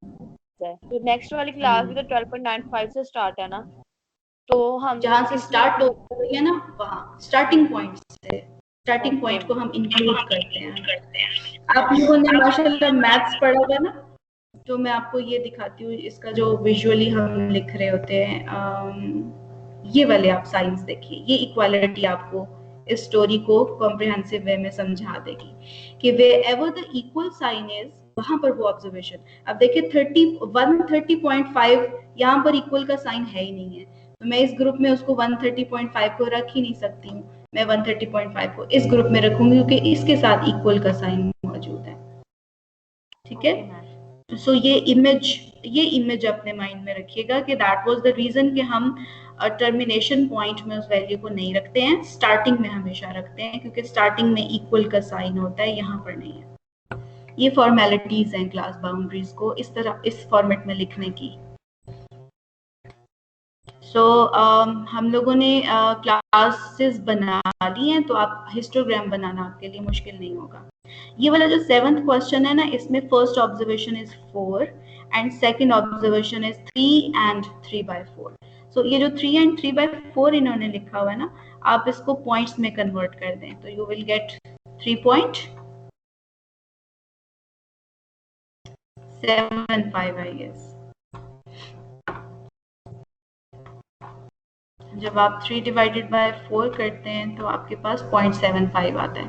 है तो नेक्स्ट वाली क्लास भी तो 12.95 से स्टार्ट है ना, तो हम जहाँ से स्टार्ट हो रही है ना वहाँ स्टार्टिंग पॉइंट से, स्टार्टिंग पॉइंट को हम इंक्लूड करते हैं। आप लोगों ने माशाल्लाह मैथ्स पढ़ा हुआ ना, तो मैं आपको ये दिखाती हूँ, इसका जो विजुअली हम लिख रहे होते हैं ये वाले आप साइंस देखिए, ये इक्वालिटी आपको इस स्टोरी को कॉम्प्रिहेंसिव वे में समझा देगी कि wherever the equal sign is वहां पर वो ऑब्जर्वेशन। अब देखिए 130.5 यहाँ पर इक्वल का साइन है ही नहीं है, तो मैं इस ग्रुप में उसको 130.5 को रख ही नहीं सकती हूँ। मैं 130.5 को इस ग्रुप में रखूंगी क्योंकि इसके साथ इक्वल का साइन मौजूद है। ठीक है, सो ये इमेज अपने माइंड में रखिएगा कि दैट वाज द रीजन कि हम टर्मिनेशन पॉइंट में उस वैल्यू को नहीं रखते हैं, स्टार्टिंग में हमेशा रखते हैं क्योंकि स्टार्टिंग में इक्वल का साइन होता है, यहाँ पर नहीं है। ये फॉर्मेलिटीज हैं क्लास बाउंड्रीज को इस तरह इस फॉर्मेट में लिखने की। हम लोगों ने क्लासेस बना ली हैं, तो आप हिस्टोग्राम बनाना आपके लिए मुश्किल नहीं होगा। ये वाला जो 7th क्वेश्चन है ना, इसमें first observation is 4 and second observation is 3 and 3/4। सो ये जो 3 and 3/4 इन्होंने लिखा हुआ है ना, आप इसको पॉइंट्स में कन्वर्ट कर दें तो you will get 3.75 I guess. जब आप 3/4 करते हैं तो आपके पास 0.75 आता है,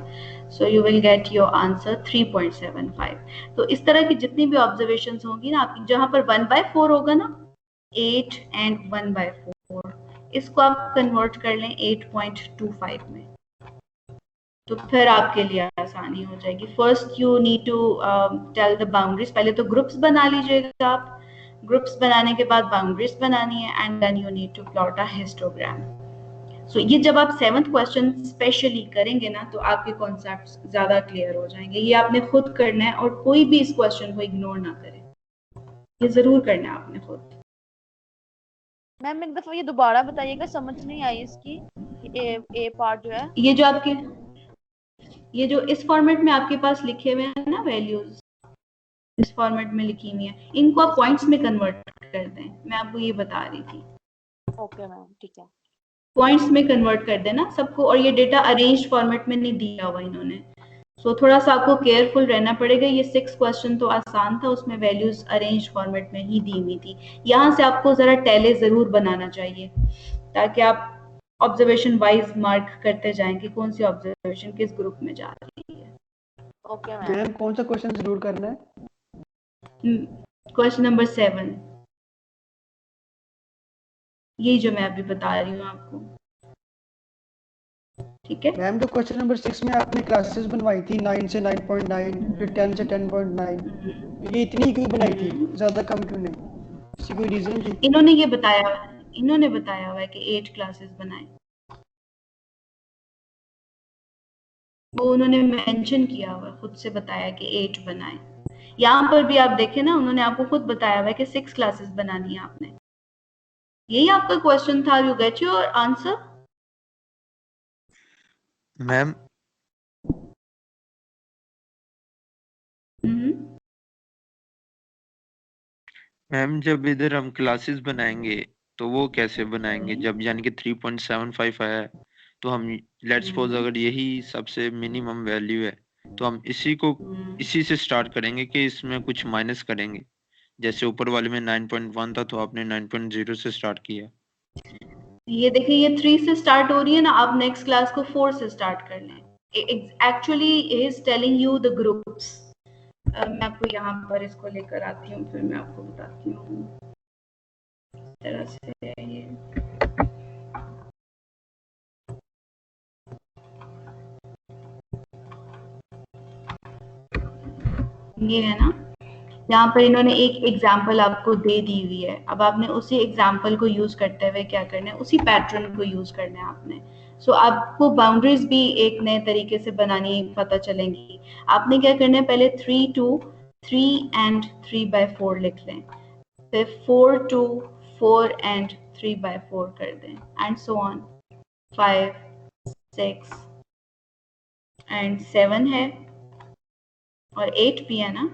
so you will get your answer 3.75। तो इस तरह की जितनी भी ऑब्जर्वेशंस होंगी ना आपकी, जहां पर 1/4 होगा ना 8 and 1/4, इसको आप कन्वर्ट कर लें 8.25 में, तो फिर आपके लिए आसानी हो जाएगी। First you need to tell the boundaries, पहले तो ग्रुप्स बना लीजिएगा आप, ग्रुप्स बनाने के बाद बाउंड्रीज बनानी है and then you need to plot a histogram. So ये जब आप 7th क्वेश्चन स्पेशली करेंगे ना तो आपके कॉन्सेप्ट्स ज्यादा क्लियर हो जाएंगे। ये आपने खुद करना है और कोई भी इस क्वेश्चन को इग्नोर ना करे, ये जरूर करना है आपने खुद। मैम एक दफा ये दोबारा बताइएगा, समझ नहीं आई इसकी ए पार्ट जो है। ये जो आपके ये जो इस फॉर्मेट में आपके पास लिखे हुए हैं ना वैल्यूज, इस फॉर्मेट में लिखी हुई है, इनको आप पॉइंट्स में कन्वर्ट कर दें। मैं आपको ये बता रही थी। ओके मैम, ठीक है। पॉइंट्स में कन्वर्ट कर देना सबको, और ये डेटा अरेंज्ड फॉर्मेट में नहीं दिया हुआ इन्होंने, सो थोड़ा सा आपको केयरफुल रहना पड़ेगा। ये 6 क्वेश्चन तो आसान था, उसमें वैल्यूज अरेंज्ड फॉर्मेट में ही दी हुई थी। यहाँ से आपको जरा टेले जरूर बनाना चाहिए ताकि आप ऑब्जर्वेशन वाइज मार्क करते जाएं कि कौन सी ऑब्जर्वेशन किस ग्रुप में जा रही है। ओके मैम कौन सा क्वेश्चन जरूर करना है? क्वेश्चन नंबर 7, यही जो मैं अभी बता रही हूँ आपको। ठीक है मैम, तो क्वेश्चन नंबर 6 में आपने क्लासेस बनवाई थी 9 से 9.9, फिर 10 से 10.9, ये इतनी क्यों बनाई थी, ज्यादा कम क्यों नहीं? इसकी कोई रीजन थी? इन्होंने बताया हुआ है कि 8 क्लासेस बनाए। वो उन्होंने मेंशन किया हुआ है, खुद से बताया कि 8 बनाए। यहाँ पर भी आप देखें ना, उन्होंने आपको खुद बताया हुआ है कि 6 क्लासेस बनानी है आपने। यही आपका क्वेश्चन था। You get your answer ma'am. Ma'am जब इधर हम क्लासेस बनाएंगे तो वो कैसे बनाएंगे? जब यानी कि 3.75 आया है तो हम लेट्स सपोज अगर यही सबसे मिनिमम वैल्यू है तो हम इसी से स्टार्ट करेंगे कि इसमें कुछ माइनस करेंगे? जैसे ऊपर वाले में 9.1 था तो आपने 9.0 से स्टार्ट किया। ये देखिए, ये 3 से स्टार्ट हो रही है ना, आप नेक्स्ट क्लास को 4 से स्टार्ट कर लें। Actually he is telling you the groups. मैं आपको यहाँ पर इसको लेकर आती हूँ, फिर मैं आपको बताती हूँ इस तरह से। ये है ना, यहाँ पर इन्होंने एक एग्जाम्पल आपको दे दी हुई है। अब आपने उसी एग्जाम्पल को यूज करते हुए क्या करना है, उसी पैटर्न को यूज करना है आपने। सो आपको बाउंड्रीज भी एक नए तरीके से बनानी पता चलेंगी। आपने क्या करना है, पहले 3 to 3 and 3/4 लिख लें, फिर 4 to 4 and 3/4 कर दें, एंड सो ऑन। 5, 6 and 7 है, और 8 भी है ना,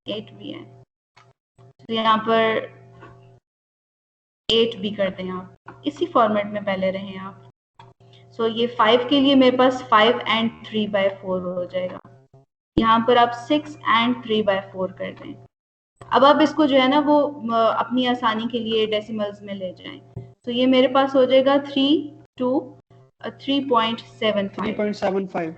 8 भी है, तो यहाँ पर 8 भी कर दें आप। इसी फॉर्मेट में पहले रहें आप। सो ये 5 के लिए मेरे पास 5 and 3/4 हो जाएगा। यहाँ पर आप 6 and 3/4 कर दें। अब आप इसको जो है ना वो अपनी आसानी के लिए डेसिमल्स में ले जाएं। तो ये मेरे पास हो जाएगा 3 to 3.75।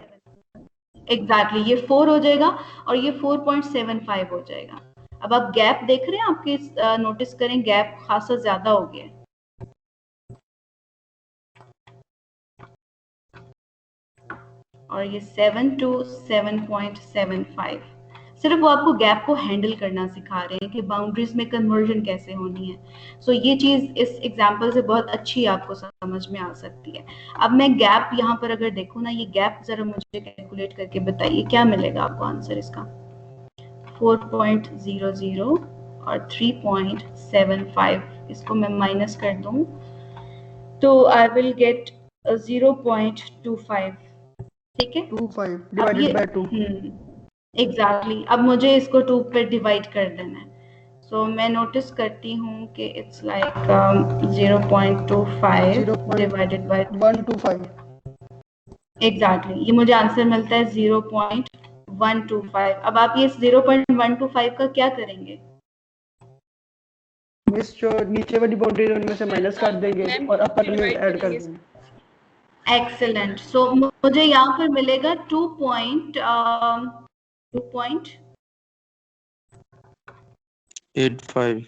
एग्जैक्टली ये 4 हो जाएगा और ये 4.75 हो जाएगा। अब आप गैप देख रहे हैं, आपके नोटिस करें गैप खासा ज्यादा हो गया। और ये 7 to 7.75, सिर्फ वो आपको गैप को हैंडल करना सिखा रहे हैं कि बाउंड्रीज में कन्वर्जन कैसे होनी है। सो ये चीज इस एग्जांपल से बहुत अच्छी आपको समझ में आ सकती है। अब मैं गैप यहाँ पर अगर देखूँ ना, ये गैप जरा मुझे कैलकुलेट करके बताइए क्या मिलेगा आपको आंसर इसका। 4.00 और 3.75, इसको मैं माइनस कर दूं तो आई विल गेट 0.25। ठीक है, 25 डिवाइडेड बाय 2। एग्जैक्टली। अब मुझे इसको 2 पे डिवाइड कर देना है। सो मैं नोटिस करती हूँ कि it's like 0.25 divided by 125। Exactly, ये मुझे आंसर मिलता है 0.125। अब आप ये 0.125 का क्या करेंगे? मिस जो नीचे वाली बाउंड्री उनमें से माइनस कर देंगे और अपर में ऐड कर देंगे। एक्सीलेंट। सो मुझे यहाँ पर मिलेगा 2.85।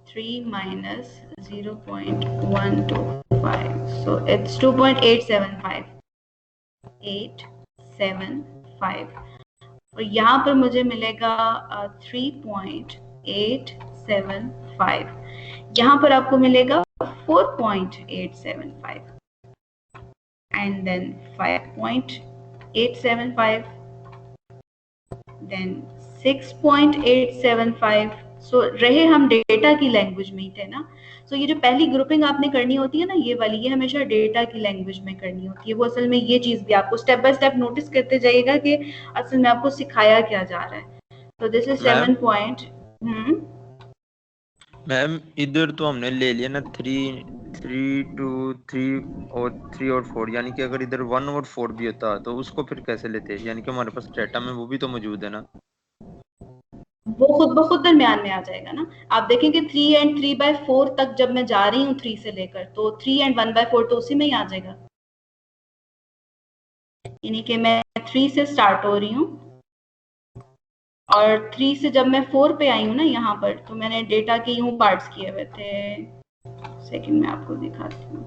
3 minus 0.125, so it's 2.875। 875 और यहाँ पर मुझे मिलेगा 3.875। यहाँ पर आपको मिलेगा 4.875 and then 5.875 then 6.875। सो रहे हम डेटा की लैंग्वेज में ही थे ना। सो ये जो पहली ग्रुपिंग आपने करनी होती है ना, ये वाली, ये हमेशा डेटा की लैंग्वेज में करनी होती है। वो असल में ये चीज भी आपको स्टेप बाय स्टेप नोटिस करते जाइएगा कि असल में आपको सिखाया क्या जा रहा है। तो दिस इज 7 पॉइंट। मैम इधर तो हमने ले लिया ना 3 to 3 और 3 और 4, यानी कि अगर इधर 1 और 4 भी होता तो उसको फिर कैसे लेते? यानी कि हमारे पास डेटा में वो भी तो मौजूद है ना। वो खुद ब खुद दरमियान में आ जाएगा ना। आप देखेंगे 3 and 3/4 तक जब मैं जा रही हूँ 3 से लेकर, तो 3 and 1/4 तो उसी में ही आ जाएगा। यानी कि मैं 3 से स्टार्ट हो रही हूँ और 3 से जब मैं 4 पे आई हूँ ना यहाँ पर, तो मैंने डेटा के यूं पार्ट्स किए हुए थे। सेकंड में आपको दिखाती हूँ।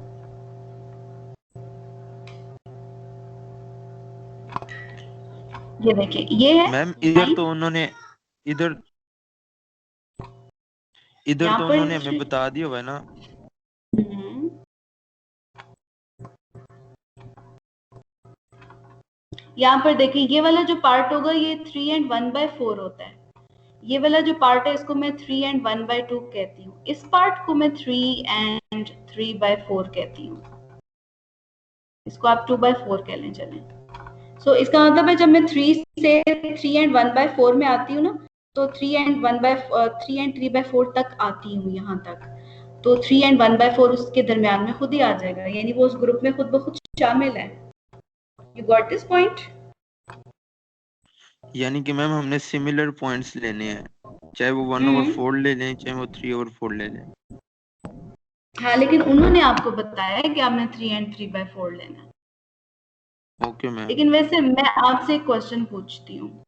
ये देखिए, ये है मैम इधर तो उन्होंने हमें बता दिया हुआ है ना। यहाँ पर देखिए ये वाला जो पार्ट होगा ये 3 and 1/4 होता है। ये वाला जो पार्ट है इसको मैं 3 and 1/2 कहती हूँ। इस पार्ट को मैं 3 and 3/4 कहती हूँ। इसको आप 2/4 कह लें चलें। सो इसका मतलब है जब मैं 3 से 3 and 1/4 में आती हूँ ना, तो 3 and 3/4 तक आती हूँ यहाँ तक, तो 3 and 1/4 उसके दरमियान में खुद ही आ जाएगा, यानी वो उस ग्रुप में खुद ब खुद शामिल है। You got this point? यानी कि मैम हमने सिमिलर पॉइंट्स लेने हैं, चाहे वो 1/4 ले लें चाहे वो 3/4 ले लें। हाँ, लेकिन उन्होंने आपको बताया है कि आपने 3 and 3/4 लेना है। Okay ma'am. लेकिन वैसे मैं आपसे एक क्वेश्चन पूछती हूँ,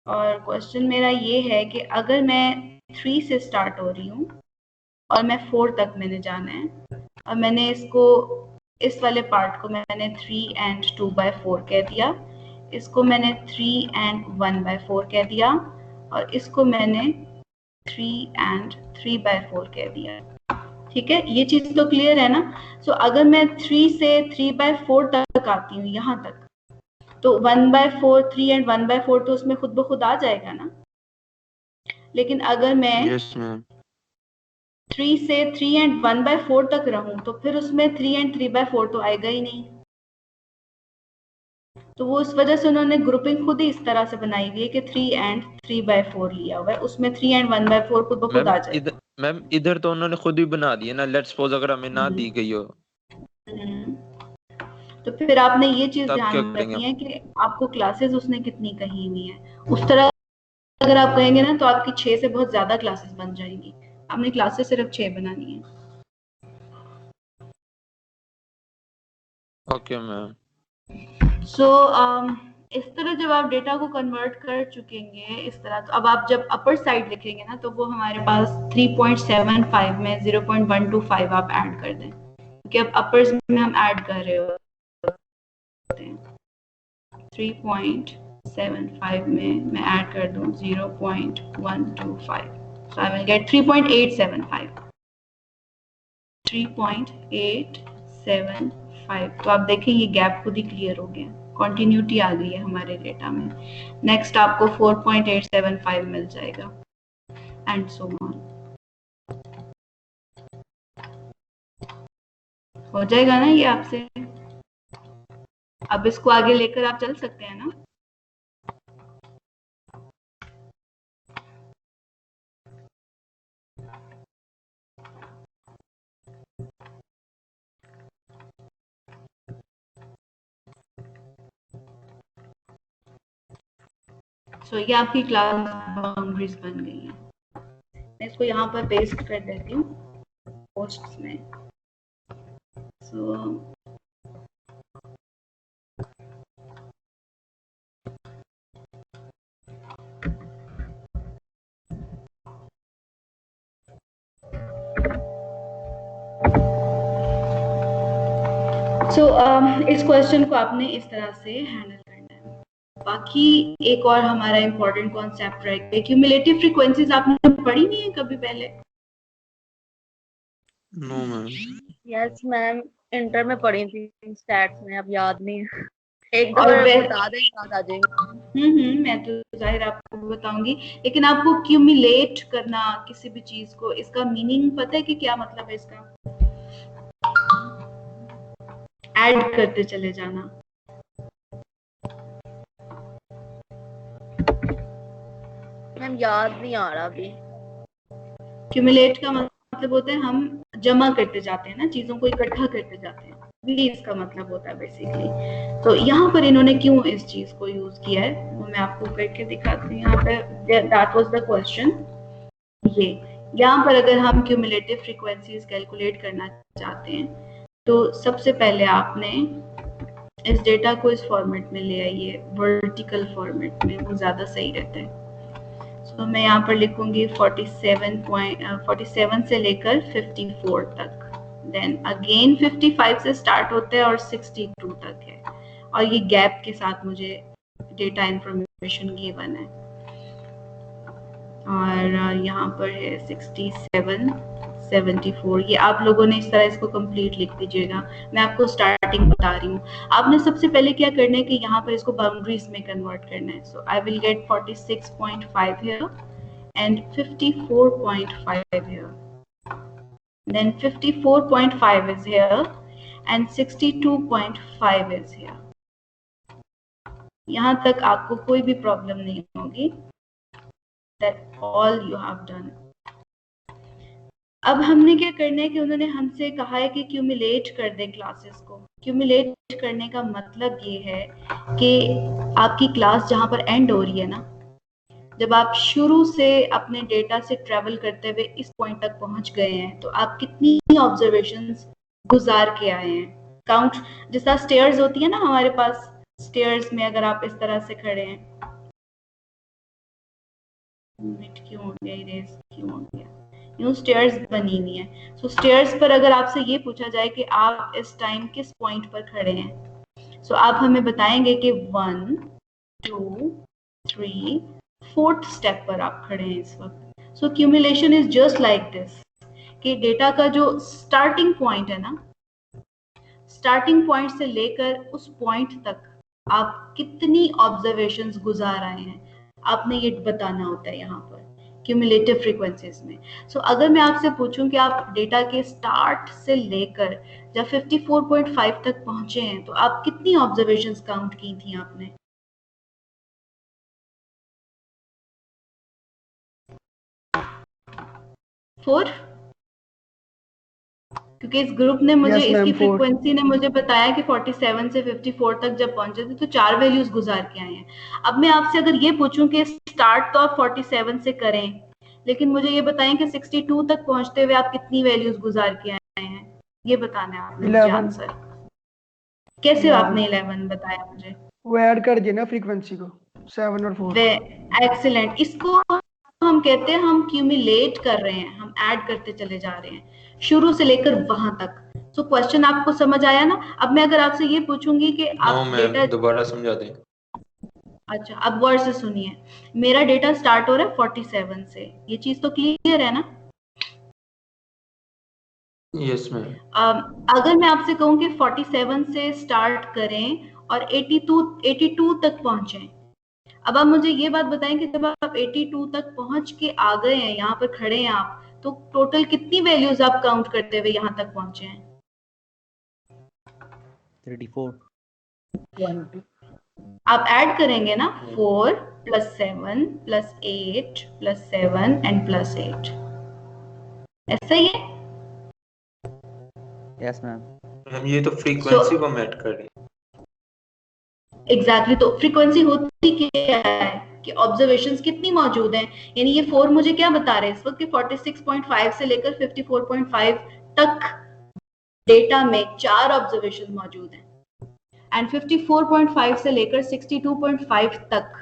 और क्वेश्चन मेरा ये है कि अगर मैं 3 से स्टार्ट हो रही हूँ और मैं 4 तक मैंने जाना है, और मैंने इसको, इस वाले पार्ट को मैंने 3 and 2/4 कह दिया, इसको मैंने 3 and 1/4 कह दिया, और इसको मैंने 3 and 3/4 कह दिया। ठीक है, ये चीज तो क्लियर है ना? सो अगर मैं 3 से 3/4 तक आती हूँ यहाँ तक, तो 1/4, 3 and 1/4 तो उसमें खुद ब खुद आ जाएगा ना। लेकिन अगर मैं यस मैम 3 से 3 and 1/4 तक रहूं, तो फिर उसमें 3 and 3/4 तो आएगा ही नहीं। तो वो इस वजह से उन्होंने ग्रुपिंग खुद ही इस तरह से बनाई हुई है कि 3 and 3/4 लिया हुआ है, उसमें 3 and 1/4 खुद ब खुद आ जाएगा। मैम इधर तो उन्होंने खुद ही बना दिया ना, लेट्स सपोज अगर हमें ना दी गई हो तो फिर आपने ये चीज तब क्या ध्यान करेंगे रखनी है कि आपको क्लासेस उसने कितनी कही हुई है। उस तरह अगर आप कहेंगे ना तो आपकी 6 से बहुत ज्यादा क्लासेस बन जाएंगी। आपने क्लासेस सिर्फ 6 बनानी है। Okay ma'am. सो इस तरह जब आप डेटा को कन्वर्ट कर चुकेंगे इस तरह, तो अब आप जब अपर साइड लिखेंगे ना, तो वो हमारे पास 3.75 में 0.125 आप ऐड कर दें, क्योंकि अब अपर्स में हम ऐड कर रहे होते हैं। 3.75 में मैं ऐड कर दूं 0.125, so I will get 3.875 3.875। तो आप देखें ये गैप खुद ही क्लियर हो गया, कॉन्टिन्यूटी आ गई है हमारे डेटा में। नेक्स्ट आपको 4.875 मिल जाएगा एंड सो ऑन। हो जाएगा ना ये आपसे? अब इसको आगे लेकर आप चल सकते हैं ना? सो ये आपकी क्लास बाउंड्रीज बन गई हैं। मैं इसको यहाँ पर पेस्ट कर देती हूँ पोस्ट्स में। सो इस क्वेश्चन को आपने इस तरह से हैंडल करना है। बाकी एक और हमारा इम्पोर्टेंट कॉन्सेप्ट रहेगा, क्यूमुलेटिव फ्रीक्वेंसीज आपने पढ़ी नहीं है कभी पहले? No ma'am. Yes ma'am, inter में पढ़ी थी, स्टैट्स में, अब याद नहीं है। एक बार बता दें याद आ जाएंगे। मैं तो जाहिर आपको बताऊंगी, लेकिन आपको क्यूमुलेट करना किसी भी चीज को, इसका मीनिंग पता है कि क्या मतलब है इसका? ऐड करते चले जाना। मैम याद नहीं आ रहा अभी। क्यूमुलेट का मतलब होता है हम जमा करते जाते हैं ना, चीजों को इकट्ठा करते जाते हैं, ये इसका मतलब होता है बेसिकली। तो यहाँ पर इन्होंने क्यों इस चीज को यूज किया है वो मैं आपको करके दिखाती हूँ। यहाँ पे दैट वाज द क्वेश्चन। ये यहाँ पर अगर हम क्यूमुलेटिव फ्रीक्वेंसीज कैलकुलेट करना चाहते हैं, तो सबसे पहले आपने इस डेटा को इस फॉर्मेट में ले आइए, वर्टिकल फॉर्मेट में, वो ज्यादा सही रहता है। तो मैं यहाँ पर लिखूंगी 47 से लेकर 54 तक, देन अगेन 55 से स्टार्ट होता है और 62 तक है, और ये गैप के साथ मुझे डेटा इंफॉर्मेशन गिवन है। और यहाँ पर है 67, 74। ये आप लोगों ने इस तरह इसको कंप्लीट लिख दीजिएगा, मैं आपको स्टार्टिंग बता रही हूँ। आपने सबसे पहले क्या करना है कि यहाँ पर इसको बाउंड्रीज में कन्वर्ट करना है। So I will get 46.5 here and 54.5 here, then 54.5 is here and 62.5 is here। यहाँ तक आपको कोई भी प्रॉब्लम नहीं होगी। That's all you have done। अब हमने क्या करना है कि उन्होंने हमसे कहा है कि क्यूमुलेट कर दे क्लासेस को। क्यूमुलेट करने का मतलब ये है कि आपकी क्लास जहां पर एंड हो रही है ना, जब आप शुरू से अपने डेटा से ट्रेवल करते हुए इस पॉइंट तक पहुंच गए हैं तो आप कितनी ऑब्जर्वेशंस गुजार के आए हैं। काउंट, जिस तरह स्टेयर्स होती है ना हमारे पास, स्टेयर्स में अगर आप इस तरह से खड़े हैं, क्यों हो गया इरेज, क्यों हो गया, यूं स्टेयर्स बनी हुई है। सो स्टेयर्स पर अगर आपसे ये पूछा जाए कि आप इस टाइम किस पॉइंट पर खड़े हैं, सो आप हमें बताएंगे कि 1 2 3 4th स्टेप पर आप खड़े हैं इस वक्त। So cumulation is just like this कि डेटा का जो स्टार्टिंग पॉइंट है ना, स्टार्टिंग पॉइंट से लेकर उस पॉइंट तक आप कितनी ऑब्जर्वेशंस गुजार आए हैं, आपने ये बताना होता है यहाँ पर क्यूमुलेटिव फ्रीक्वेंसीज में। सो अगर मैं आपसे पूछूं कि आप डेटा के स्टार्ट से लेकर जब 54.5 तक पहुंचे हैं तो आप कितनी ऑब्जर्वेशंस काउंट की थी आपने? फोर? क्योंकि इस ग्रुप ने मुझे इसकी फ्रीक्वेंसी ने मुझे बताया कि 47 से 54 तक जब पहुंचे थे तो 4 वैल्यूज गुजार के आए हैं। अब मैं आपसे अगर ये पूछूं कि स्टार्ट तो आप 47 से करें, लेकिन मुझे ये बताएं कि 62 तक पहुंचते हुए आप कितनी वैल्यूज गुजार के आए हैं, ये बताना है आपने मुझे आंसर। कैसे आपने 11 बताया मुझे? वो ऐड कर दिया ना फ्रीक्वेंसी को, 7 और 4। एक्सीलेंट। इसको हम कहते हैं हम क्यूमुलेट कर रहे हैं, हम ऐड करते चले जा रहे हैं शुरू से लेकर वहां तक। सो क्वेश्चन आपको समझ आया ना? अब मैं अगर आपसे ये पूछूंगी कि आप डेटा दोबारा समझा दें। अच्छा, अब वर्ड से सुनिए। मेरा डेटा स्टार्ट हो रहा है 47 से, ये चीज तो क्लियर है ना? Yes ma'am. अगर मैं आपसे कहूं कि 47 से स्टार्ट करें और 82 तक पहुंचे, अब आप मुझे ये बात बताएं कि जब आप 82 तक पहुंच के आ गए हैं, यहाँ पर खड़े हैं आप, तो टोटल कितनी वैल्यूज आप काउंट करते हुए यहाँ तक पहुंचे हैं? 34। आप ऐड करेंगे ना, 4 + 7 + 8 + 7 एंड +8, ऐसा ही है? Yes ma'am. मैम ये तो फ्रीक्वेंसी को मैट कर रही है। एग्जैक्टली। तो फ्रीक्वेंसी होती क्या है कि ऑब्जर्वेशंस कितनी मौजूद हैं, यानी ये 4 मुझे क्या बता रहे हैं इस वक्त कि 46.5 से लेकर 54.5 तक डेटा में 4 ऑब्जर्वेशन मौजूद हैं, एंड 54.5 से लेकर 62.5 तक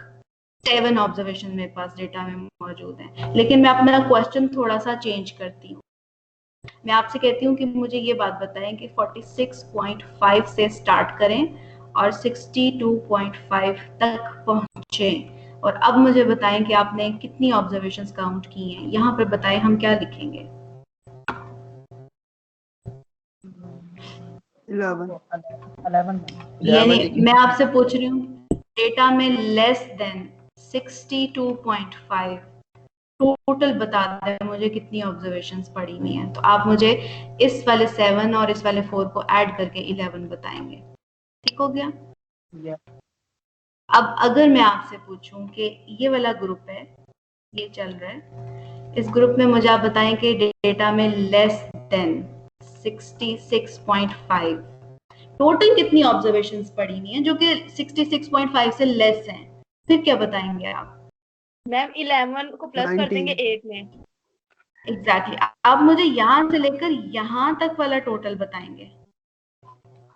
7 ऑब्जर्वेशन मेरे पास डेटा में मौजूद हैं। लेकिन मैं अपना क्वेश्चन थोड़ा सा चेंज करती हूँ। मैं आपसे कहती हूँ कि मुझे ये बात बताएं कि 46.5 से स्टार्ट करें और 62.5 तक पहुंचे, और अब मुझे बताएं कि आपने कितनी ऑब्जर्वेशंस काउंट की हैं। यहाँ पर बताएं हम क्या लिखेंगे? 11। यानी मैं आपसे पूछ रही हूँ डेटा में लेस देन 62.5 टोटल बता दें मुझे कितनी ऑब्जर्वेशंस पड़ी हुई हैं। तो आप मुझे इस वाले 7 और इस वाले 4 को ऐड करके 11 बताएंगे। ठीक हो गया? अब अगर मैं आपसे पूछूं कि ये वाला ग्रुप है, ये चल रहा है, इस ग्रुप में मुझे आप बताएं कि डेटा में लेस देन 66.5 टोटल कितनी ऑब्जर्वेशंस पड़ी हुई हैं जो कि 66.5 से लेस हैं, फिर क्या बताएंगे आप? मैम 11 को प्लस कर देंगे 8 में। एग्जैक्टली। आप मुझे यहाँ से लेकर यहाँ तक वाला टोटल बताएंगे,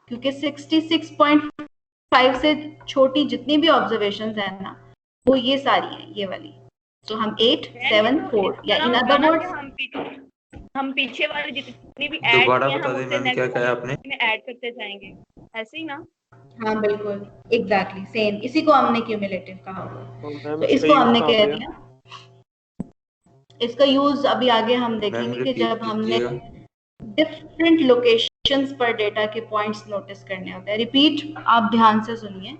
क्योंकि 66.5 से छोटी जितनी भी ऑब्जर्वेशंस है ना, वो ये सारी हैं, ये वाली। तो हम 8 7 4 या इन अदर वर्ड्स हम पीछे वाले जितनी भी ऐड दोबारा किए हैं बता दें मैम, क्या कहा आपने? ऐड करते जाएंगे, ऐसे ही ना? हाँ बिल्कुल, एग्जैक्टली सेम। इसी को हमने क्यूमुलेटिव कहा हुआ। तो मैम तो इसको हमने कह दिया, इसका यूज अभी आगे हम मैम देखेंगे कि रिपीट जब हमने कीजिएगा। डिफरेंट लोकेशंस पर डेटा के पॉइंट्स नोटिस करने होते हैं। रिपीट आप ध्यान से सुनिए।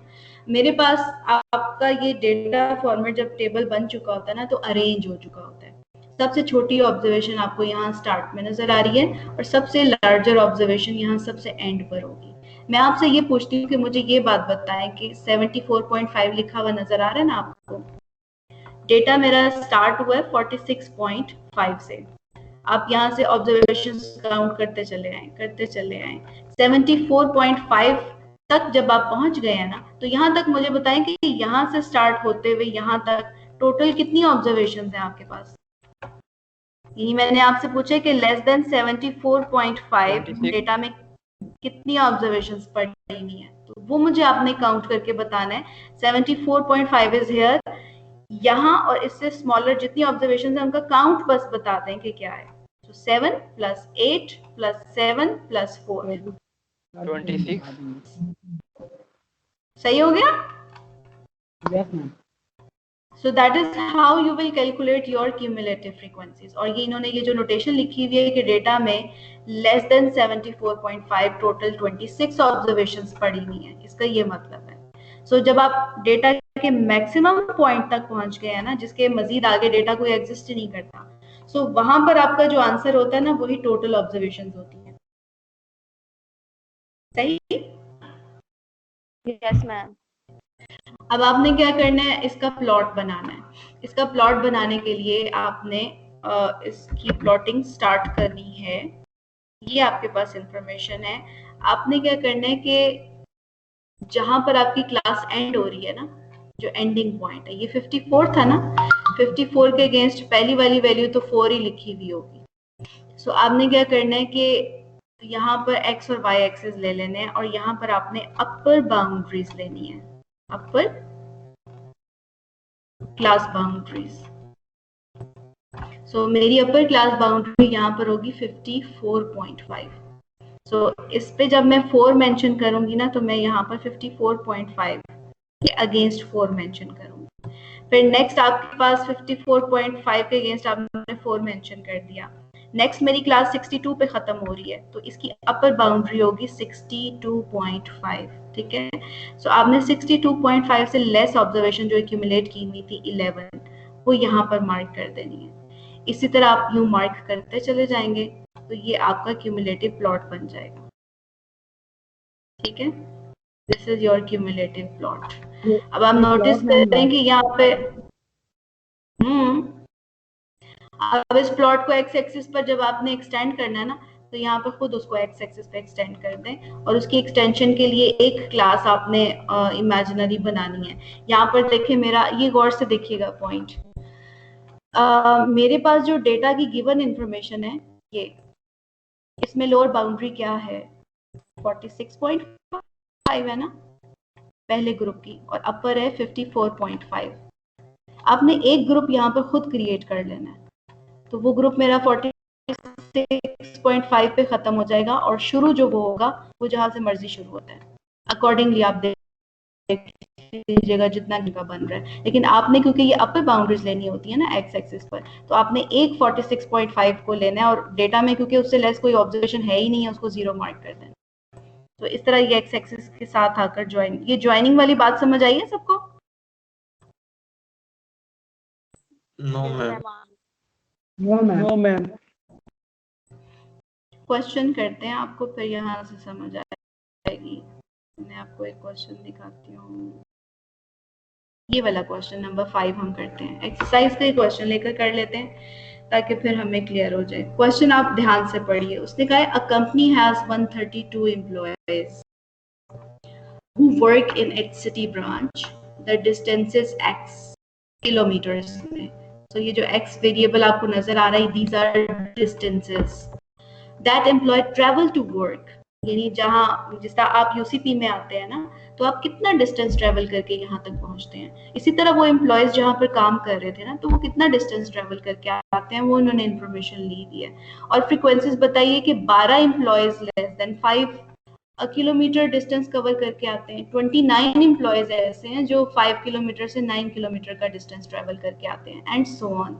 मेरे पास आपका ये डेटा फॉर्मेट जब टेबल बन चुका होता है ना, तो अरेंज हो चुका होता है। सबसे छोटी ऑब्जर्वेशन आपको यहाँ स्टार्ट में नजर आ रही है और सबसे लार्जर ऑब्जर्वेशन यहाँ सबसे एंड पर होगी। मैं आपसे ये पूछती हूँ कि मुझे ये बात बताएं कि 74.5 लिखा हुआ नजर आ रहा है ना आपको? डेटा मेरा स्टार्ट हुआ है 46.5 से। आप यहाँ से ऑब्जर्वेशंस काउंट करते चले आए 74.5 तक जब आप पहुंच गए हैं ना, तो यहाँ तक मुझे बताएं कि यहाँ से स्टार्ट होते हुए यहाँ तक टोटल कितनी ऑब्जर्वेशंस हैं आपके पास? यही मैंने आपसे पूछा कि लेस देन 74.5 डेटा में कितनी ऑब्जर्वेशंस पड़ी हुई है, तो वो मुझे आपने काउंट करके बताना है। 74.5 इज हियर, यहाँ और इससे स्मॉलर जितनी ऑब्जर्वेशंस है उनका काउंट बस बता दें कि क्या है। तो 7 + 8 + 7 + 4 26 सही हो गया? Yes ma'am. So that is how you will calculate your cumulative frequencies। और ये इन्होंने ये जो नोटेशन लिखी हुई है कि डेटा में लेस देन 74.5 टोटल 26 ऑब्जर्वेशंस पड़ी हुई हैं, इसका ये मतलब है। So जब आप डेटा के मैक्सिमम पॉइंट तक पहुंच गए हैं ना, जिसके मजीद आगे डेटा कोई एग्जिस्ट नहीं करता, so वहां पर आपका जो आंसर होता है ना, वही टोटल ऑब्जर्वेशंस होती है। सही? Yes ma'am. अब आपने क्या करना है, इसका प्लॉट बनाना है। इसका प्लॉट बनाने के लिए आपने इसकी प्लॉटिंग स्टार्ट करनी है। ये आपके पास इंफॉर्मेशन है। आपने क्या करना है कि जहां पर आपकी क्लास एंड हो रही है ना, जो एंडिंग पॉइंट है, ये 54 था ना, 54 के अगेंस्ट पहली वाली वैल्यू तो 4 ही लिखी हुई होगी। सो आपने क्या करना है कि यहाँ पर x और y एक्सिस ले लेने हैं और यहाँ पर आपने अपर बाउंड्रीज लेनी है, अपर क्लास बाउंड्रीज। सो मेरी अपर क्लास बाउंड्री यहाँ पर होगी 54.5। सो इस पे जब मैं 4 मेंशन करूंगी ना, तो मैं यहाँ पर 54.5 के अगेंस्ट 4 मेंशन करूंगी। फिर नेक्स्ट आपके पास 54.5 के अगेंस्ट आपने 4 मेंशन कर दिया। नेक्स्ट मेरी क्लास 62 पे खत्म हो रही है, तो इसकी अपर बाउंड्री होगी 62.5। ठीक है, सो आपने 62.5 से लेस ऑब्जर्वेशन जो एक्यूमुलेट की हुई थी 11, वो यहाँ पर मार्क कर देनी है। इसी तरह आप यूं मार्क करते चले जाएंगे, तो ये आपका क्यूमुलेटिव प्लॉट बन जाएगा। ठीक है, this is your cumulative plot. अब आप नोटिस करें कि यहाँ पे अब इस प्लॉट को एक्स एक्सिस पर जब आपने एक्सटेंड करना है ना, तो यहाँ पे खुद उसको एक्स एक्सिस पे एक्सटेंड कर दें और उसकी एक्सटेंशन के लिए एक क्लास आपने इमेजिनरी बनानी है। यहाँ पर देखें, मेरा ये गौर से देखिएगा पॉइंट, मेरे पास जो डेटा की गिवन इंफॉर्मेशन है, ये इसमें लोअर बाउंड्री क्या है, 46.5 है ना पहले ग्रुप की, और अपर है 54.5। आपने एक ग्रुप यहाँ पर खुद क्रिएट कर लेना है, तो वो ग्रुप मेरा 46.5 पे खत्म हो जाएगा और शुरू जो वो होगा वो जहां से मर्जी शुरू होता है। अकॉर्डिंगली आप देख लीजिएगा जितना का बन रहा है। लेकिन आपने क्योंकि ये अपर बाउंड्रीज लेनी होती है ना एक्स एक्सिस पर, तो आपने एक 46.5 को लेना है और डेटा में क्योंकि उससे लेस कोई ऑब्जर्वेशन है ही नहीं है, उसको 0 मार्क कर देना। तो इस तरह ये एक्स एक्सिस के साथ आकर ये ज्वाइनिंग वाली बात समझ आई है सबको? No ma'am. No ma'am. Question करते हैं, आपको फिर यहाँ से समझ आएगी। मैं आपको एक क्वेश्चन दिखाती हूँ। ये वाला क्वेश्चन नंबर 5 हम करते हैं। एक्सरसाइज का क्वेश्चन लेकर कर लेते हैं ताकि फिर हमें क्लियर हो जाए। क्वेश्चन आप ध्यान से पढ़िए। उसने कहा है, a company has 132 employees who work in its city branch. The distance is x kilometers में। So ये जो x वेरिएबल आपको नजर आ रहा है, these are distances that employee travel to work। यानी जहाँ जिस तरह आप यूसीपी में आते हैं ना, तो आप कितना डिस्टेंस ट्रेवल करके यहाँ तक पहुँचते हैं। इसी तरह वो एम्प्लॉयज जहाँ पर काम कर रहे थे ना, तो वो कितना डिस्टेंस ट्रेवल करके आते हैं, वो उन्होंने इन्फॉर्मेशन ली हुई है। और फ्रीक्वेंसीज बताइए कि 12 employees less than 5 kilometre distance cover करके आते हैं। 29 एम्प्लॉयज ऐसे हैं जो 5 किलोमीटर से 9 किलोमीटर का डिस्टेंस ट्रेवल करके आते हैं, एंड सो ऑन।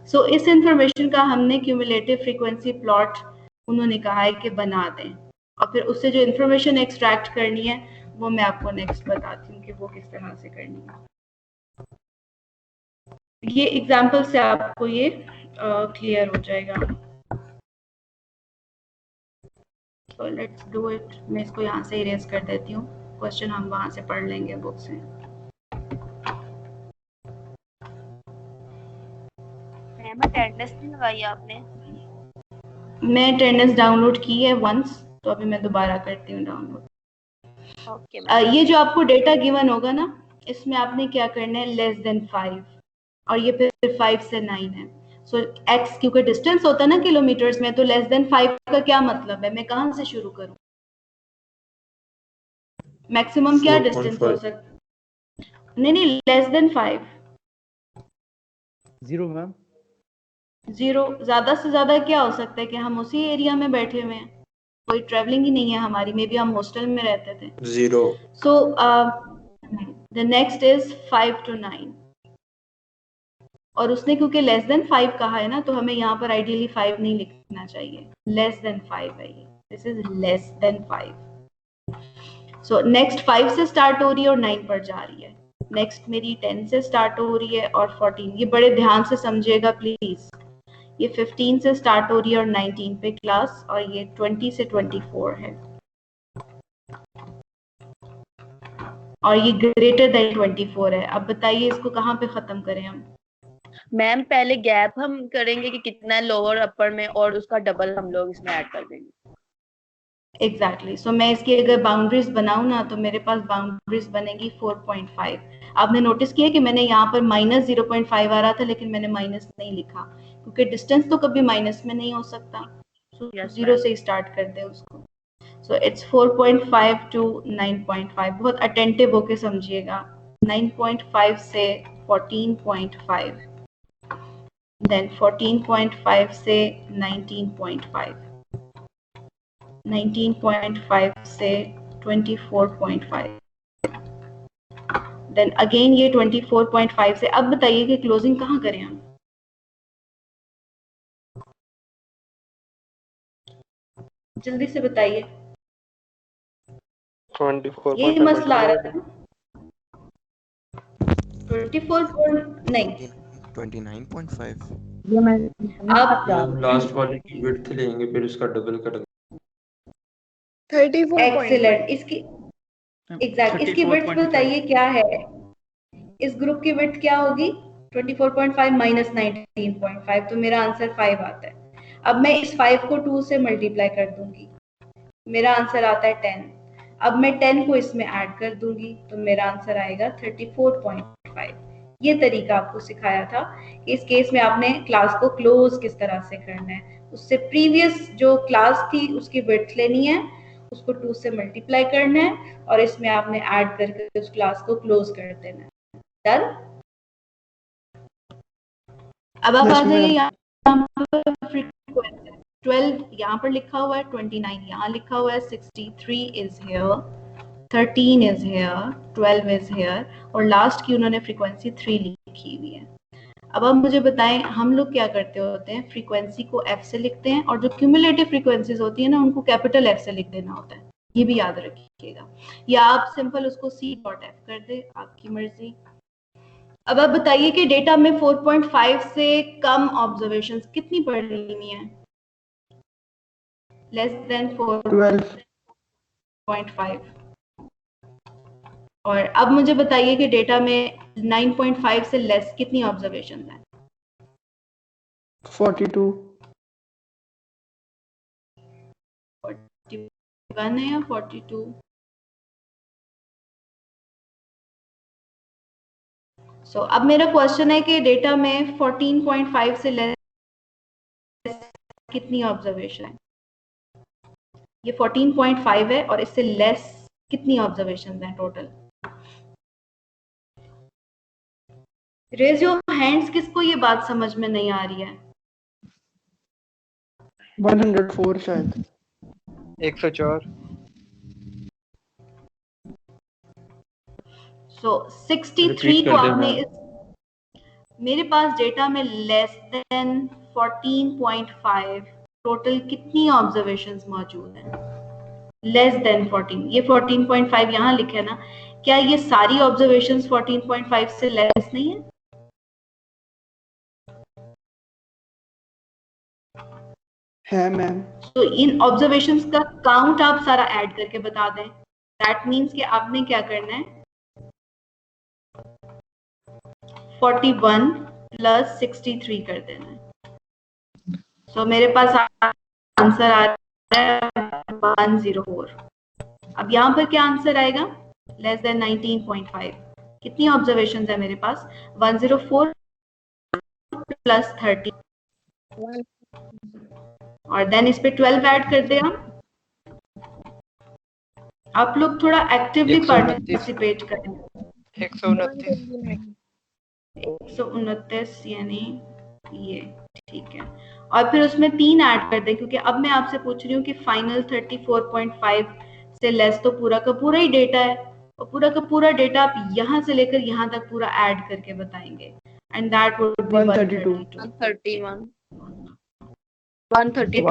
सो इस इंफॉर्मेशन का हमने क्यूमुलेटिव फ्रीक्वेंसी प्लॉट उन्होंने कहा है कि बना दें, और फिर उससे जो इंफॉर्मेशन एक्सट्रैक्ट करनी है वो मैं आपको नेक्स्ट बताती हूँ कि वो किस तरह से करनी है। ये एग्जाम्पल से आपको ये क्लियर हो जाएगा। So let's do it. मैं इसको यहाँ से इरेज कर देती हूँ, क्वेश्चन हम वहां से पढ़ लेंगे बुक से। मैम अटेंडेंस नहीं लगाई आपने? मैं अटेंडेंस डाउनलोड की है वंस, तो अभी मैं दोबारा करती हूँ डाउनलोड। ओके ये जो आपको डेटा गिवन होगा ना, इसमें आपने क्या करना है, लेस देन 5, और ये फिर 5 से 9 है। सो x क्योंकि डिस्टेंस होता है ना किलोमीटर्स में, तो लेस देन 5 का क्या मतलब है, मैं कहाँ से शुरू करूँ? मैक्सिमम क्या डिस्टेंस हो सकता है? नहीं, लेस देन 5। 0 मैम। 0 ज्यादा से ज्यादा क्या हो सकता है कि हम उसी एरिया में बैठे हुए हैं, कोई ट्रेवलिंग ही नहीं है हमारी, मे बी हम हॉस्टल में रहते थे। 0। So the next is 5 to 9, और उसने क्योंकि लेस देन 5 कहा है ना, तो हमें यहाँ पर आइडियली 5 नहीं लिखना चाहिए, लेस देन 5 है ये, this is less than 5। So next 5 से स्टार्ट हो रही है और 9 पर जा रही है। नेक्स्ट मेरी 10 से स्टार्ट हो रही है और 14, ये बड़े ध्यान से समझिएगा प्लीज। ये 15 से स्टार्ट हो रही है और 19 पे क्लास, और ये 20 से 24 है, और ये ग्रेटर देन 24 है। अब बताइए इसको कहाँ पे खत्म करें हम? मैम पहले गैप हम करेंगे कि कितना है लोअर अपर में, और उसका डबल हम लोग इसमें ऐड कर देंगे। एग्जैक्टली। सो मैं इसकी अगर बाउंड्रीज बनाऊं ना, तो मेरे पास बाउंड्रीज बनेगी 4.5। आपने नोटिस किया कि मैंने यहाँ पर माइनस 0.5 आ रहा था, लेकिन मैंने माइनस नहीं लिखा क्योंकि डिस्टेंस तो कभी माइनस में नहीं हो सकता। सो जीरो से ही स्टार्ट कर दे उसको। So it's 4.5 to 9.5। बहुत अटेंटिव होके समझिएगा। 9.5 से 14.5, देन 14.5 से 19.5, 19.5 से 24.5, देन अगेन ये 24.5 से। अब बताइए कि क्लोजिंग कहाँ करें हम? जल्दी से बताइए, यही मसला आ रहा था। 24 नहीं, 29.5। आप लास्ट वाले की विड्थ लेंगे, फिर उसका डबल करेंगे। 34. एक्सीलेंट। इसकी एग्जैक्ट इसकी विड्थ बताइए क्या है? इस ग्रुप की विड्थ क्या होगी? 24.5 माइनस 19.5, तो मेरा आंसर 5 आता है। अब मैं इस 5 को 2 से मल्टीप्लाई कर दूंगी, मेरा आंसर आता है 10। अब मैं 10 को इसमें ऐड कर दूंगी, तो मेरा आंसर आएगा 34.5। ये तरीका आपको सिखाया था। इस केस में आपने क्लास को क्लोज किस तरह से करना है, उससे प्रीवियस जो क्लास थी उसकी विड्थ लेनी है, उसको 2 से मल्टीप्लाई करना है, और इसमें आपने ऐड करके उस क्लास को क्लोज कर देना है। डन? अब आप आ जाइए यहाँ पर फ्रीक्वेंसी 12 यहाँ पर लिखा हुआ है, 29 यहाँ लिखा हुआ है, 63 is here, 13 is here, 12 is here, और लास्ट की उन्होंने फ्रीक्वेंसी 3 लिखी हुई है। अब आप मुझे बताएं, हम लोग क्या करते होते हैं, फ्रीक्वेंसी को f से लिखते हैं, और जो क्यूमुलेटिव फ्रीक्वेंसीज होती है ना, उनको कैपिटल F से लिख देना होता है, ये भी याद रखिएगा, या आप सिंपल उसको c.f कर दे, आपकी मर्जी। अब आप बताइए कि डेटा में 4.5 से कम ऑब्जर्वेशंस कितनी पढ़नी है? Less than 4.5। और अब मुझे बताइए कि डेटा में 9.5 से लेस कितनी ऑब्जर्वेशंस हैं? 42। 41 है या 42? सो अब मेरा क्वेश्चन है कि डेटा में 14.5 से लेस कितनी ऑब्जर्वेशन है? ये 14.5 है और इससे लेस कितनी ऑब्जर्वेशन हैं टोटल? रेज योर हैंड्स किसको ये बात समझ में नहीं आ रही है? 104 शायद। 104। सो 63 को आपने मेरे पास डेटा में लेस देन 14.5 टोटल कितनी ऑब्जर्वेशंस मौजूद हैं? लेस देन 14, ये 14.5 यहाँ लिखा है ना, क्या ये सारी ऑब्जर्वेशंस 14.5 से लेस नहीं है? है मैम। तो इन ऑब्जर्वेशंस का काउंट आप सारा ऐड करके बता दें। दैट मीन्स कि आपने क्या करना है, 41 प्लस 63 कर देना है। सो मेरे पास आंसर आ रहा है 104। अब यहाँ पर क्या आंसर आएगा? Less than 19.5। कितनी ऑब्जर्वेशंस है मेरे पास? 104 प्लस 30 और देन इस पे 12 ऐड कर दे हम। आप लोग थोड़ा एक्टिवली 129 पार्टिसिपेट करें। 129 यानी ये ठीक है, और फिर उसमें 3 ऐड कर दें, क्योंकि अब मैं आपसे पूछ रही हूँ कि फाइनल 34.5 से लेस तो पूरा का पूरा ही डेटा है, और पूरा का पूरा डेटा आप यहाँ से लेकर यहाँ तक पूरा ऐड करके बताएंगे, एंड दैट वुड बी 132।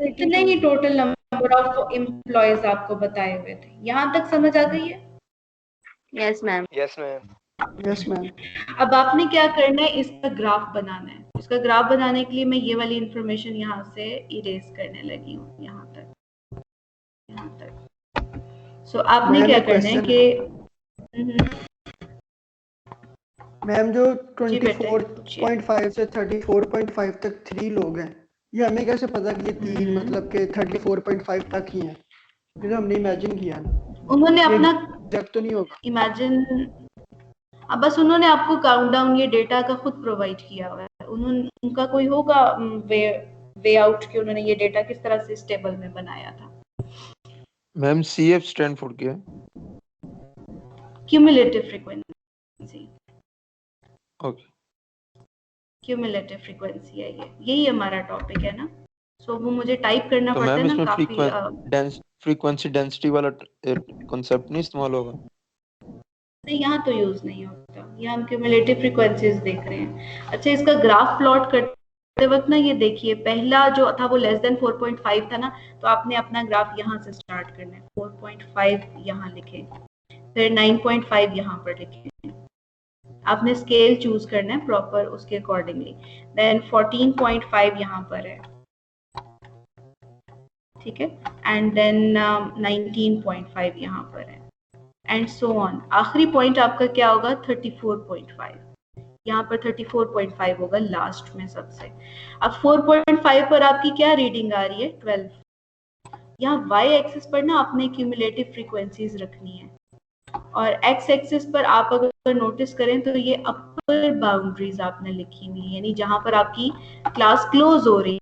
इतने ही टोटल नंबर ऑफ एम्प्लॉयज आपको बताए हुए थे। यहाँ तक समझ आ गई है? Yes ma'am. Yes ma'am. Yes ma'am. अब आपने क्या करना है, इसका ग्राफ बनाना है। इसका ग्राफ बनाने के लिए मैं ये वाली इंफॉर्मेशन यहाँ से इरेज करने लगी हूँ, यहाँ तक। सो आपने क्या करना है कि मैम जो 24.5 से 34.5 तक 3 लोग हैं, ये हमें कैसे पता कि ये 3 मतलब के 34.5 तक ही हैं? ये तो हमने इमेजिन किया ना, उन्होंने अपना जब तो नहीं होगा इमेजिन, अब बस उन्होंने आपको काउंटडाउन ये डेटा का खुद प्रोवाइड किया हुआ है। उनका कोई होगा वे आउट कि उन्होंने ये डेटा किस तरह से इस टेबल में बनाया था। मैम CF स्टैंड फॉर क्या है? Cumulative frequency. Okay, cumulative frequency है ये, यही हमारा टॉपिक है ना। सो वो मुझे टाइप करना तो पड़ता है मैम ना इसमें काफी। फ्रीक्वेंसी डेंसिटी वाला कॉन्सेप्ट नहीं इस्तेमाल होगा? नहीं, यहाँ तो यूज नहीं होता, यहाँ हम क्यूमुलेटिव फ्रीक्वेंसीज देख रहे हैं। अच्छा, इसका ग्राफ प्लॉट करते वक्त ना ये देखिए, पहला जो था वो लेस देन 4.5 था ना, तो आपने अपना ग्राफ यहाँ से स्टार्ट करना है। 4.5 यहाँ लिखे, फिर 9.5 यहाँ पर लिखे। आपने स्केल चूज करना है प्रॉपर उसके अकॉर्डिंगली। देन 14.5 यहाँ पर है, ठीक है, एंड देन 19.5 यहाँ पर है, एंड सो ऑन। आखिरी पॉइंट आपका क्या होगा? 34.5। यहाँ पर 34.5 होगा लास्ट में सबसे। अब 4.5 पर आपकी क्या रीडिंग आ रही है? 12। यहाँ y एक्सिस पर ना आपने क्यूमुलेटिव फ्रीक्वेंसीज रखनी है, और x एक्सिस पर आप अगर नोटिस करें तो ये अपर बाउंड्रीज आपने लिखी हुई है, यानी जहां पर आपकी क्लास क्लोज हो रही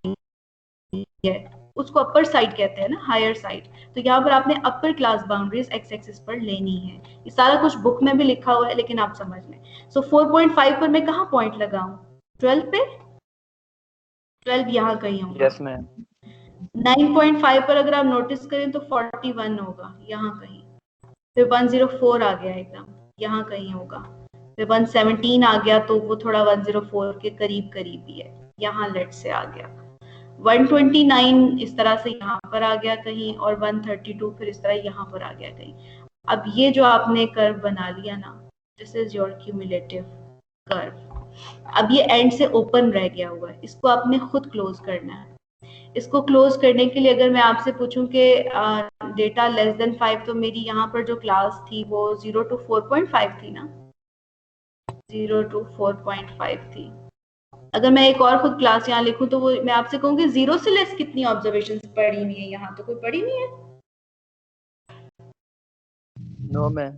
है उसको अपर साइड कहते हैं ना, हायर साइड। तो यहाँ पर आपने upper class boundaries x axis पर लेनी है। ये सारा कुछ बुक में भी लिखा हुआ है, लेकिन आप समझ लें। सो 4.5 पर मैं कहाँ पॉइंट लगाऊं? 12 पे? 12 यहाँ कहीं होगा। Yes ma'am. 9.5 पर अगर आप नोटिस करें तो 41 होगा यहाँ कहीं। फिर 104 आ गया एकदम, यहाँ कहीं होगा। फिर 117 आ गया, तो वो थोड़ा 104 के करीब करीब ही है, यहाँ लेट से आ गया। 129 इस तरह से यहाँ पर आ गया कहीं, और 132 फिर इस तरह यहाँ पर आ गया कहीं। अब ये जो आपने कर्व बना लिया ना, this is your cumulative curve. अब ये एंड से ओपन रह गया हुआ है, इसको आपने खुद क्लोज करना है। इसको क्लोज करने के लिए अगर मैं आपसे पूछूं कि डेटा लेस देन 5, तो मेरी यहाँ पर जो क्लास थी वो 0 to 4.5 थी ना, 0 to 4.5 थी। अगर मैं एक और खुद क्लास यहाँ लिखूं तो वो मैं आपसे कहूंगी 0 से लेस कितनी ऑब्जर्वेशन पड़ी हुई है? यहाँ तो कोई पड़ी नहीं है। No ma'am.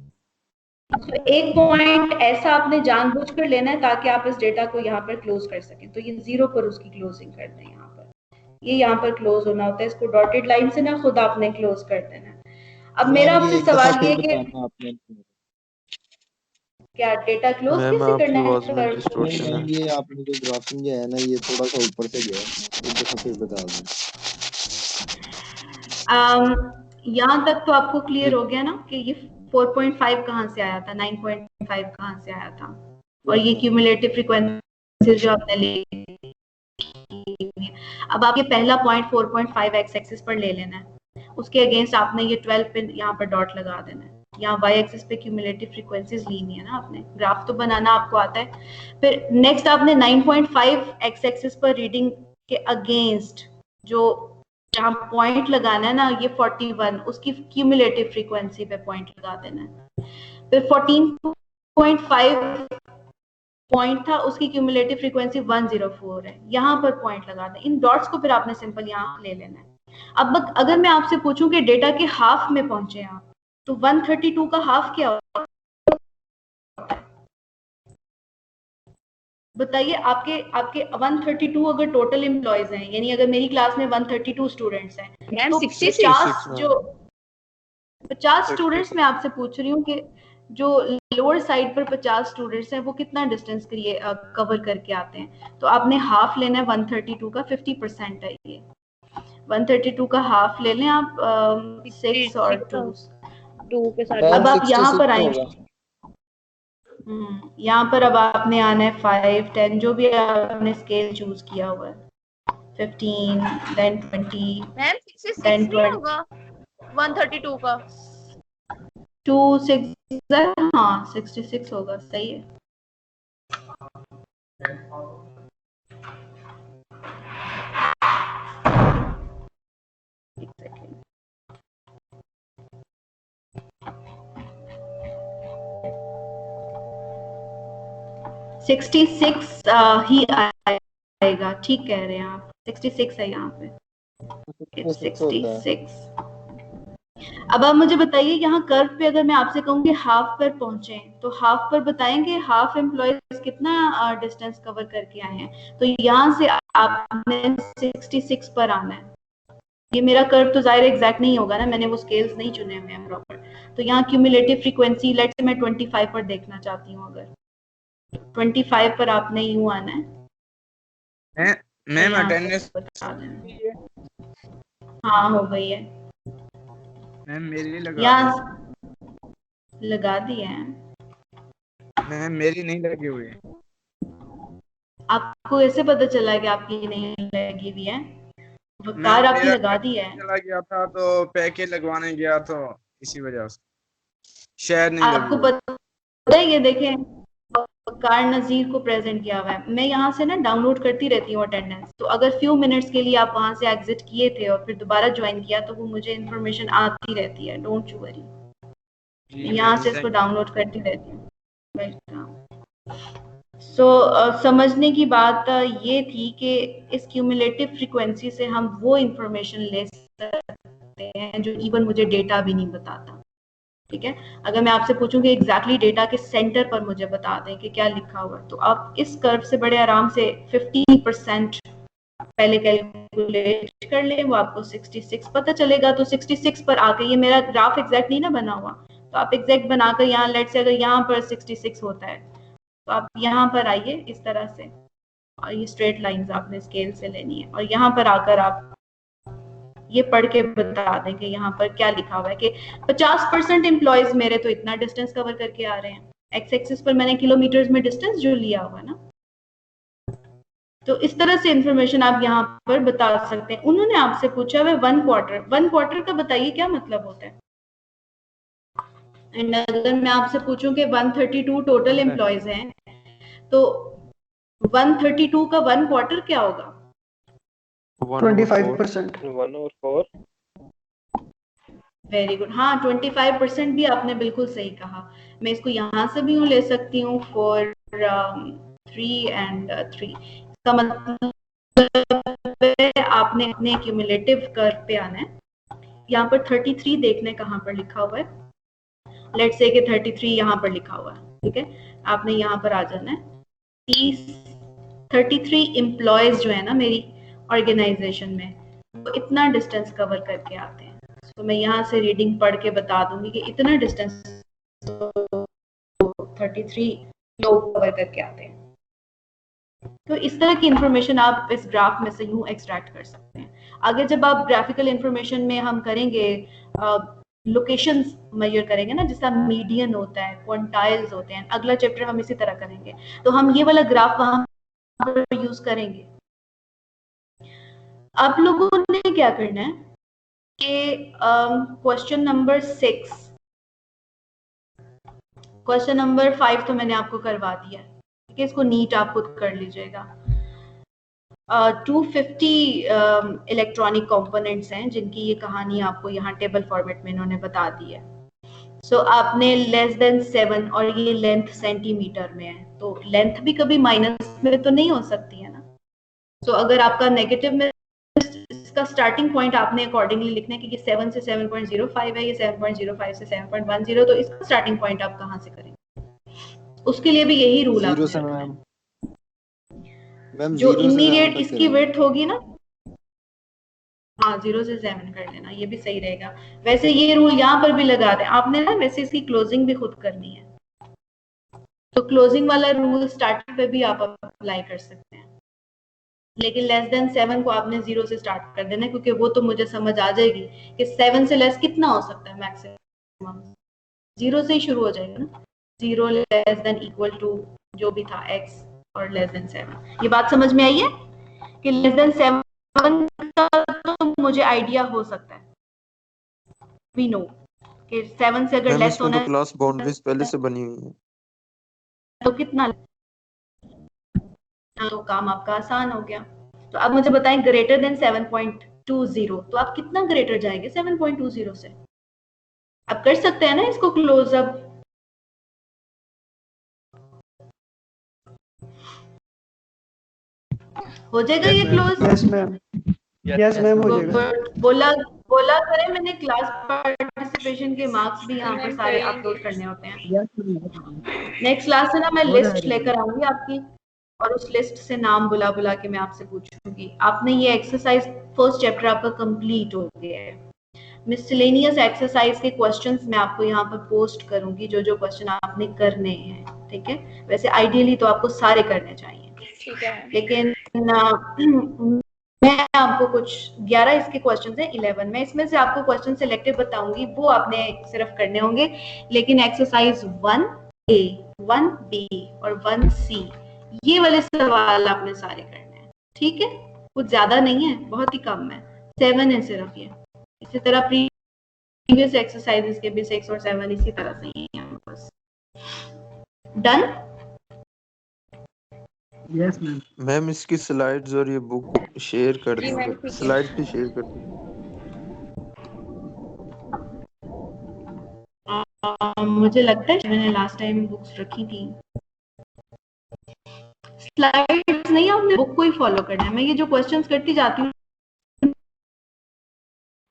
तो एक पॉइंट ऐसा आपने जानबूझकर लेना है ताकि आप इस डेटा को यहाँ पर क्लोज कर सकें। तो ये 0 पर उसकी क्लोजिंग कर दें। यहाँ पर ये यहाँ पर क्लोज होना होता है, इसको डॉटेड लाइन से ना खुद आपने क्लोज कर देना। अब मेरा आपसे सवाल ये कि क्या डेटा क्लोज कैसे करना है? ये आपने जो ग्राफिंग जो है ना, ये थोड़ा सा ऊपर से गया, एक दफा फिर बता दें। यहाँ तक तो आपको क्लियर हो गया ना कि ये 4.5 कहाँ से आया था, 9.5 कहाँ से आया था? और ये क्यूमुलेटिव फ्रीक्वेंसी जो आपने ली। अब आप ये पहला पॉइंट 4.5 एक्स एक्सिस पर ले लेना है, उसके अगेंस्ट आपने ये 12 पे यहाँ पर डॉट लगा देना है। यहाँ वाई एक्सिस पे क्यूमुलेटिव फ्रीक्वेंसीज ली है ना आपने, ग्राफ तो बनाना आपको आता है। फिर नेक्स्ट आपने 9.5 एक्स एक्सिस पर रीडिंग के अगेंस्ट जो जहाँ पॉइंट लगाना है ना, ये 41, उसकी क्यूमुलेटिव फ्रीक्वेंसी पे पॉइंट लगा देना है। फिर 14.5 पॉइंट था, उसकी क्यूमुलेटिव फ्रीक्वेंसी 104 है, यहाँ पर पॉइंट लगा दें। इन डॉट्स को फिर आपने सिंपल यहाँ ले लेना है। अब अगर मैं आपसे पूछूं कि डेटा के हाफ में पहुंचे आप, तो 132 का हाफ क्या होता है बताइए? आपके 132 अगर टोटल एम्प्लॉयज हैं, यानी अगर मेरी क्लास में 132 स्टूडेंट्स हैं, तो 50 स्टूडेंट्स मैं आपसे पूछ रही हूँ कि जो लोअर साइड पर 50 स्टूडेंट्स हैं वो कितना डिस्टेंस कवर करके आते हैं। तो आपने हाफ लेना है 132 का, 50% है ये। 132 का हाफ ले लें आप, 6 और 2 के साथ। अब आप यहाँ पर आएंगे, यहाँ पर अब आपने आना है 5, 10 जो भी आपने स्केल चूज किया हुआ है, 15, then 20, मैम 66 then नहीं होगा 132 का 2 6, हाँ 66 होगा, सही है। एक सेकेंड, 66 ही आएगा, ठीक कह रहे हैं आप, 66 है यहाँ पे, 66। अब आप मुझे बताइए, यहाँ कर्व पे अगर मैं आपसे कहूँगी हाफ पर पहुंचे, तो हाफ पर बताएंगे हाफ एम्प्लॉयज कितना डिस्टेंस कवर करके आए हैं। तो यहाँ से आपने 66 पर आना है। ये मेरा कर्व तो जाहिर एग्जैक्ट नहीं होगा ना, मैंने वो स्केल्स नहीं चुने हुए हैं प्रॉपर। तो यहाँ क्यूमुलेटिव फ्रीक्वेंसी लेट्स से मैं 25 पर देखना चाहती हूँ, अगर 25 पर आपने यूं आना है। मैम अटेंडेंस हाँ हो गई है मैम, मेरी लगा दी है मैम, मेरी नहीं लगी हुई है। आपको ऐसे पता चला कि आपकी नहीं लगी हुई है? वकार आपकी लगा दी है। चला गया था तो पैकेज लगवाने गया तो इसी वजह से शायद नहीं आपको पता है, ये देखें वकार नजीर को प्रेजेंट किया हुआ है। मैं यहाँ से ना डाउनलोड करती रहती हूँ अटेंडेंस, तो अगर फ्यू मिनट्स के लिए आप वहां से एग्जिट किए थे और फिर दोबारा ज्वाइन किया तो वो मुझे इन्फॉर्मेशन आती रहती है, डोंट यू वरी। यहाँ से इसको डाउनलोड करती रहती हूँ। समझने की बात ये थी कि इस क्यूमुलेटिव फ्रीक्वेंसी से हम वो इंफॉर्मेशन ले सकते हैं जो इवन मुझे डेटा भी नहीं बताता। ठीक है, अगर मैं आपसे पूछूं कि एग्जैक्टली डेटा के सेंटर पर मुझे बता दें कि क्या लिखा हुआ है, तो आप इस कर्व से बड़े आराम से 50% पहले कैलकुलेट कर लें, वो आपको 66 पता चलेगा। तो 66 पर आके, ये मेरा ग्राफ एग्जैक्ट नहीं ना बना हुआ, तो आप एग्जैक्ट बनाकर यहाँ लेट से अगर यहाँ पर 66 होता है तो आप यहाँ पर आइए इस तरह से, और ये स्ट्रेट लाइंस आपने स्केल से लेनी है, और यहाँ पर आकर आप ये पढ़ के बता दें कि यहाँ पर क्या लिखा हुआ है कि 50% एम्प्लॉयज मेरे तो इतना डिस्टेंस कवर करके आ रहे हैं। एक्स एक्सिस पर मैंने किलोमीटर्स में डिस्टेंस जो लिया हुआ है ना, तो इस तरह से इंफॉर्मेशन आप यहाँ पर बता सकते हैं। उन्होंने आपसे पूछा है 1 क्वार्टर का बताइए क्या मतलब होता है। एंड अगर मैं आपसे पूछूं कि 132 टोटल एम्प्लॉयज हैं, तो 132 का 1 क्वार्टर क्या होगा? 25%। 1/4। वेरी गुड, हाँ 25% भी आपने बिल्कुल सही कहा। मैं इसको यहाँ से भी ले सकती हूँ 4, 3 and 3। इसका मतलब आपने अपने क्यूमुलेटिव कर्व पे आना है। यहाँ पर 33 देखने कहाँ पर लिखा हुआ है, लेट्स से कि 33 यहाँ पर लिखा हुआ है। ठीक है, आपने यहाँ पर आ जाना है। 33 एम्प्लॉयज जो है ना मेरी ऑर्गेनाइजेशन में, वो इतना डिस्टेंस कवर करके आते हैं। तो मैं यहाँ से रीडिंग पढ़ के बता दूंगी कि इतना डिस्टेंस 33 लोग कवर करके आते हैं। तो इस तरह की इंफॉर्मेशन आप इस ग्राफ में से यूं एक्सट्रैक्ट कर सकते हैं। आगे जब आप ग्राफिकल इंफॉर्मेशन में हम करेंगे लोकेशंस मेजर करेंगे ना, जिसका मीडियन होता है, क्वांटाइल्स होते हैं, अगला चैप्टर हम इसी तरह करेंगे, तो हम ये वाला ग्राफ वहां पर यूज करेंगे। आप लोगों ने क्या करना है कि क्वेश्चन नंबर 6, क्वेश्चन नंबर 5 तो मैंने आपको करवा दिया है, ठीक है, इसको नीट आप खुद कर लीजिएगा। 250 इलेक्ट्रॉनिक कंपोनेंट्स हैं जिनकी ये कहानी आपको यहाँ टेबल फॉर्मेट में इन्होंने बता दी है। सो आपने लेस देन 7 और ये लेंथ सेंटीमीटर में है, तो लेंथ भी कभी माइनस में तो नहीं हो सकती है ना। सो अगर आपका नेगेटिव में, इसका स्टार्टिंग पॉइंट आपने अकॉर्डिंगली लिखना है कि ये 7 से 7.05 है, ये 7.05 से 7.10, तो इसका स्टार्टिंग पॉइंट आप कहाँ से करेंगे, उसके लिए भी यही रूल आपने रखना है। जो इमीडिएट इसकी विड्थ होगी ना, हाँ 0 से 7 कर लेना, ये भी सही रहेगा। वैसे ये रूल यहाँ पर भी लगा दें आपने ना, वैसे इसकी क्लोजिंग भी खुद करनी है, तो क्लोजिंग वाला रूल स्टार्टिंग पे भी आप अप्लाई कर सकते हैं, लेकिन लेस देन 7 को आपने 0 से स्टार्ट कर देना, क्योंकि वो तो मुझे समझ आ जाएगी कि 7 से लेस कितना हो सकता है मैक्सिमम, 0 से ही शुरू हो जाएगा ना, 0 लेस देन इक्वल टू जो भी था x और लेस देन 7। ये बात समझ में आई है कि लेस देन 7 का तो मुझे आइडिया हो सकता है, वी नो कि 7 से अगर लेस होना है, क्लास बाउंड्रीज पहले से बनी हुई है, तो कितना, तो काम आपका आसान हो गया। तो अब मुझे बताएं ग्रेटर देन 7.20, तो आप कितना ग्रेटर जाएंगे 7.20 से? आप कर सकते हैं ना इसको क्लोज अप, हो जाएगा ये close? Yes ma'am, yes ma'am हो जाएगा। बोला करें, मैंने क्लास पार्टिसिपेशन के मार्क्स भी यहाँ पर सारे अपलोड करने होते हैं। नेक्स्ट क्लास से ना मैं लिस्ट लेकर आऊंगी आपकी, और उस लिस्ट से नाम बुला बुला के मैं आपसे पूछूंगी। आपने ये एक्सरसाइज फर्स्ट चैप्टर आपका कंप्लीट हो गया है। मिसलेनियस एक्सरसाइज के क्वेश्चंस मैं आपको यहाँ पर पोस्ट करूंगी, जो जो क्वेश्चन आपने करने हैं, ठीक है। वैसे आइडियली तो आपको सारे करने चाहिए, ठीक है, लेकिन मैं आपको कुछ 11 इसके क्वेश्चन हैं, 11 में इसमें से आपको क्वेश्चन सिलेक्टिव बताऊंगी, वो आपने सिर्फ करने होंगे। लेकिन एक्सरसाइज 1A, 1B और 1C ये वाले सवाल आपने सारे करने हैं, ठीक है। कुछ ज्यादा नहीं है, बहुत ही कम है, 7 है सिर्फ ये। इसी तरह प्रीवियस एक्सरसाइजेस के भी 6 और 7 इसी तरह से ही हैं बस। डन? Yes ma'am. मैम इसकी स्लाइड्स और ये बुक शेयर कर दीजिए, स्लाइड्स भी शेयर कर दीजिए। मुझे लगता है मैंने लास्ट टाइम बुक्स रखी थी, स्लाइड्स नहीं, आपने बुक को ही फॉलो करना है। मैं ये जो क्वेश्चंस करती जाती हूँ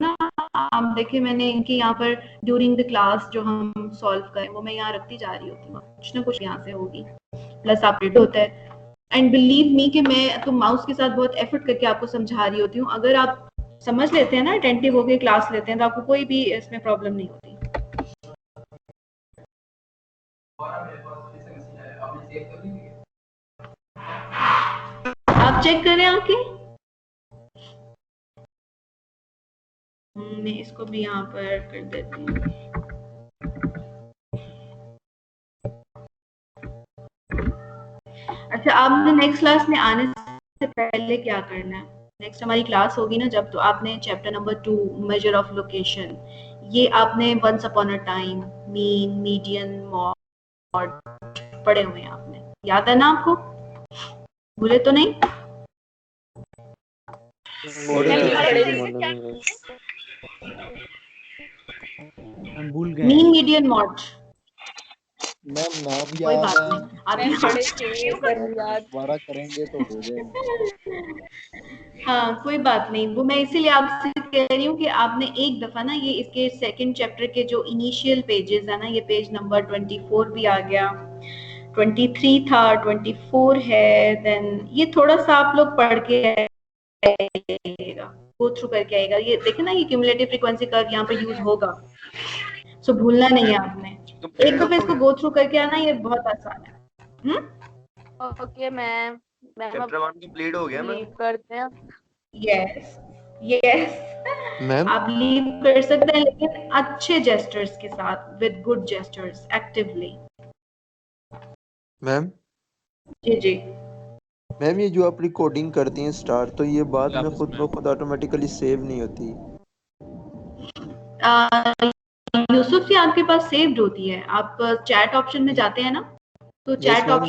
ना, आप देखिए मैंने इनके यहाँ पर ड्यूरिंग द क्लास जो हम सॉल्व करें वो मैं यहाँ रखती जा रही होती हूँ, कुछ ना कुछ यहाँ से होगी, प्लस अपडेट होता है। एंड बिलीव मी कि मैं तो माउस के साथ बहुत एफर्ट करके आपको समझा रही होती हूँ। अगर आप समझ लेते हैं ना, अटेंटिव होकर क्लास लेते हैं, तो आपको कोई भी इसमें प्रॉब्लम नहीं होती। आप चेक करें आके, मैं इसको भी यहाँ पर कर देती हूँ। अच्छा, आपने नेक्स्ट क्लास में आने से पहले क्या करना है? नेक्स्ट हमारी क्लास होगी ना जब, तो आपने chapter number 2 measure of location, ये आपने once upon a time, mean, median, mode पढ़े हुए हैं आपने, याद है ना आपको? भूले तो नहीं? भूल गए मीन, मीडियन, मॉड मैम, नाम कोई याद बात है, नहीं, आप दोबारा करेंगे तो हो जाएगा। हाँ कोई बात नहीं, वो मैं इसीलिए आपसे कह रही हूँ कि आपने एक दफा ना ये इसके सेकंड चैप्टर के जो इनिशियल पेजेस है ना, ये पेज नंबर 24 भी आ गया, 23 था, 24 है, देन ये थोड़ा सा आप लोग पढ़ के आइएगा, गो थ्रू करके आएगा। ये देखे ना, ये क्यूमुलेटिव फ्रीक्वेंसी कर्व यहाँ पे यूज होगा, सो भूलना नहीं है आपने, एक दफा इसको गो थ्रू करके आना, ये बहुत आसान है। ओके मैम, चैप्टर 1 कंप्लीट हो गया मैम, करते हैं। यस यस मैम आप लीव कर सकते हैं, लेकिन अच्छे जेस्टर्स के साथ, with good gestures, actively. Ma'am जी जी। मैम ये जो आप रिकॉर्डिंग करती हैं स्टार, तो ये बाद में खुद ब खुद ऑटोमेटिकली सेव नहीं होती? यूसुफ जी आपके पास सेव्ड होती है, आप चैट ऑप्शन में जाते हैं ना, तो यस चैट मैम,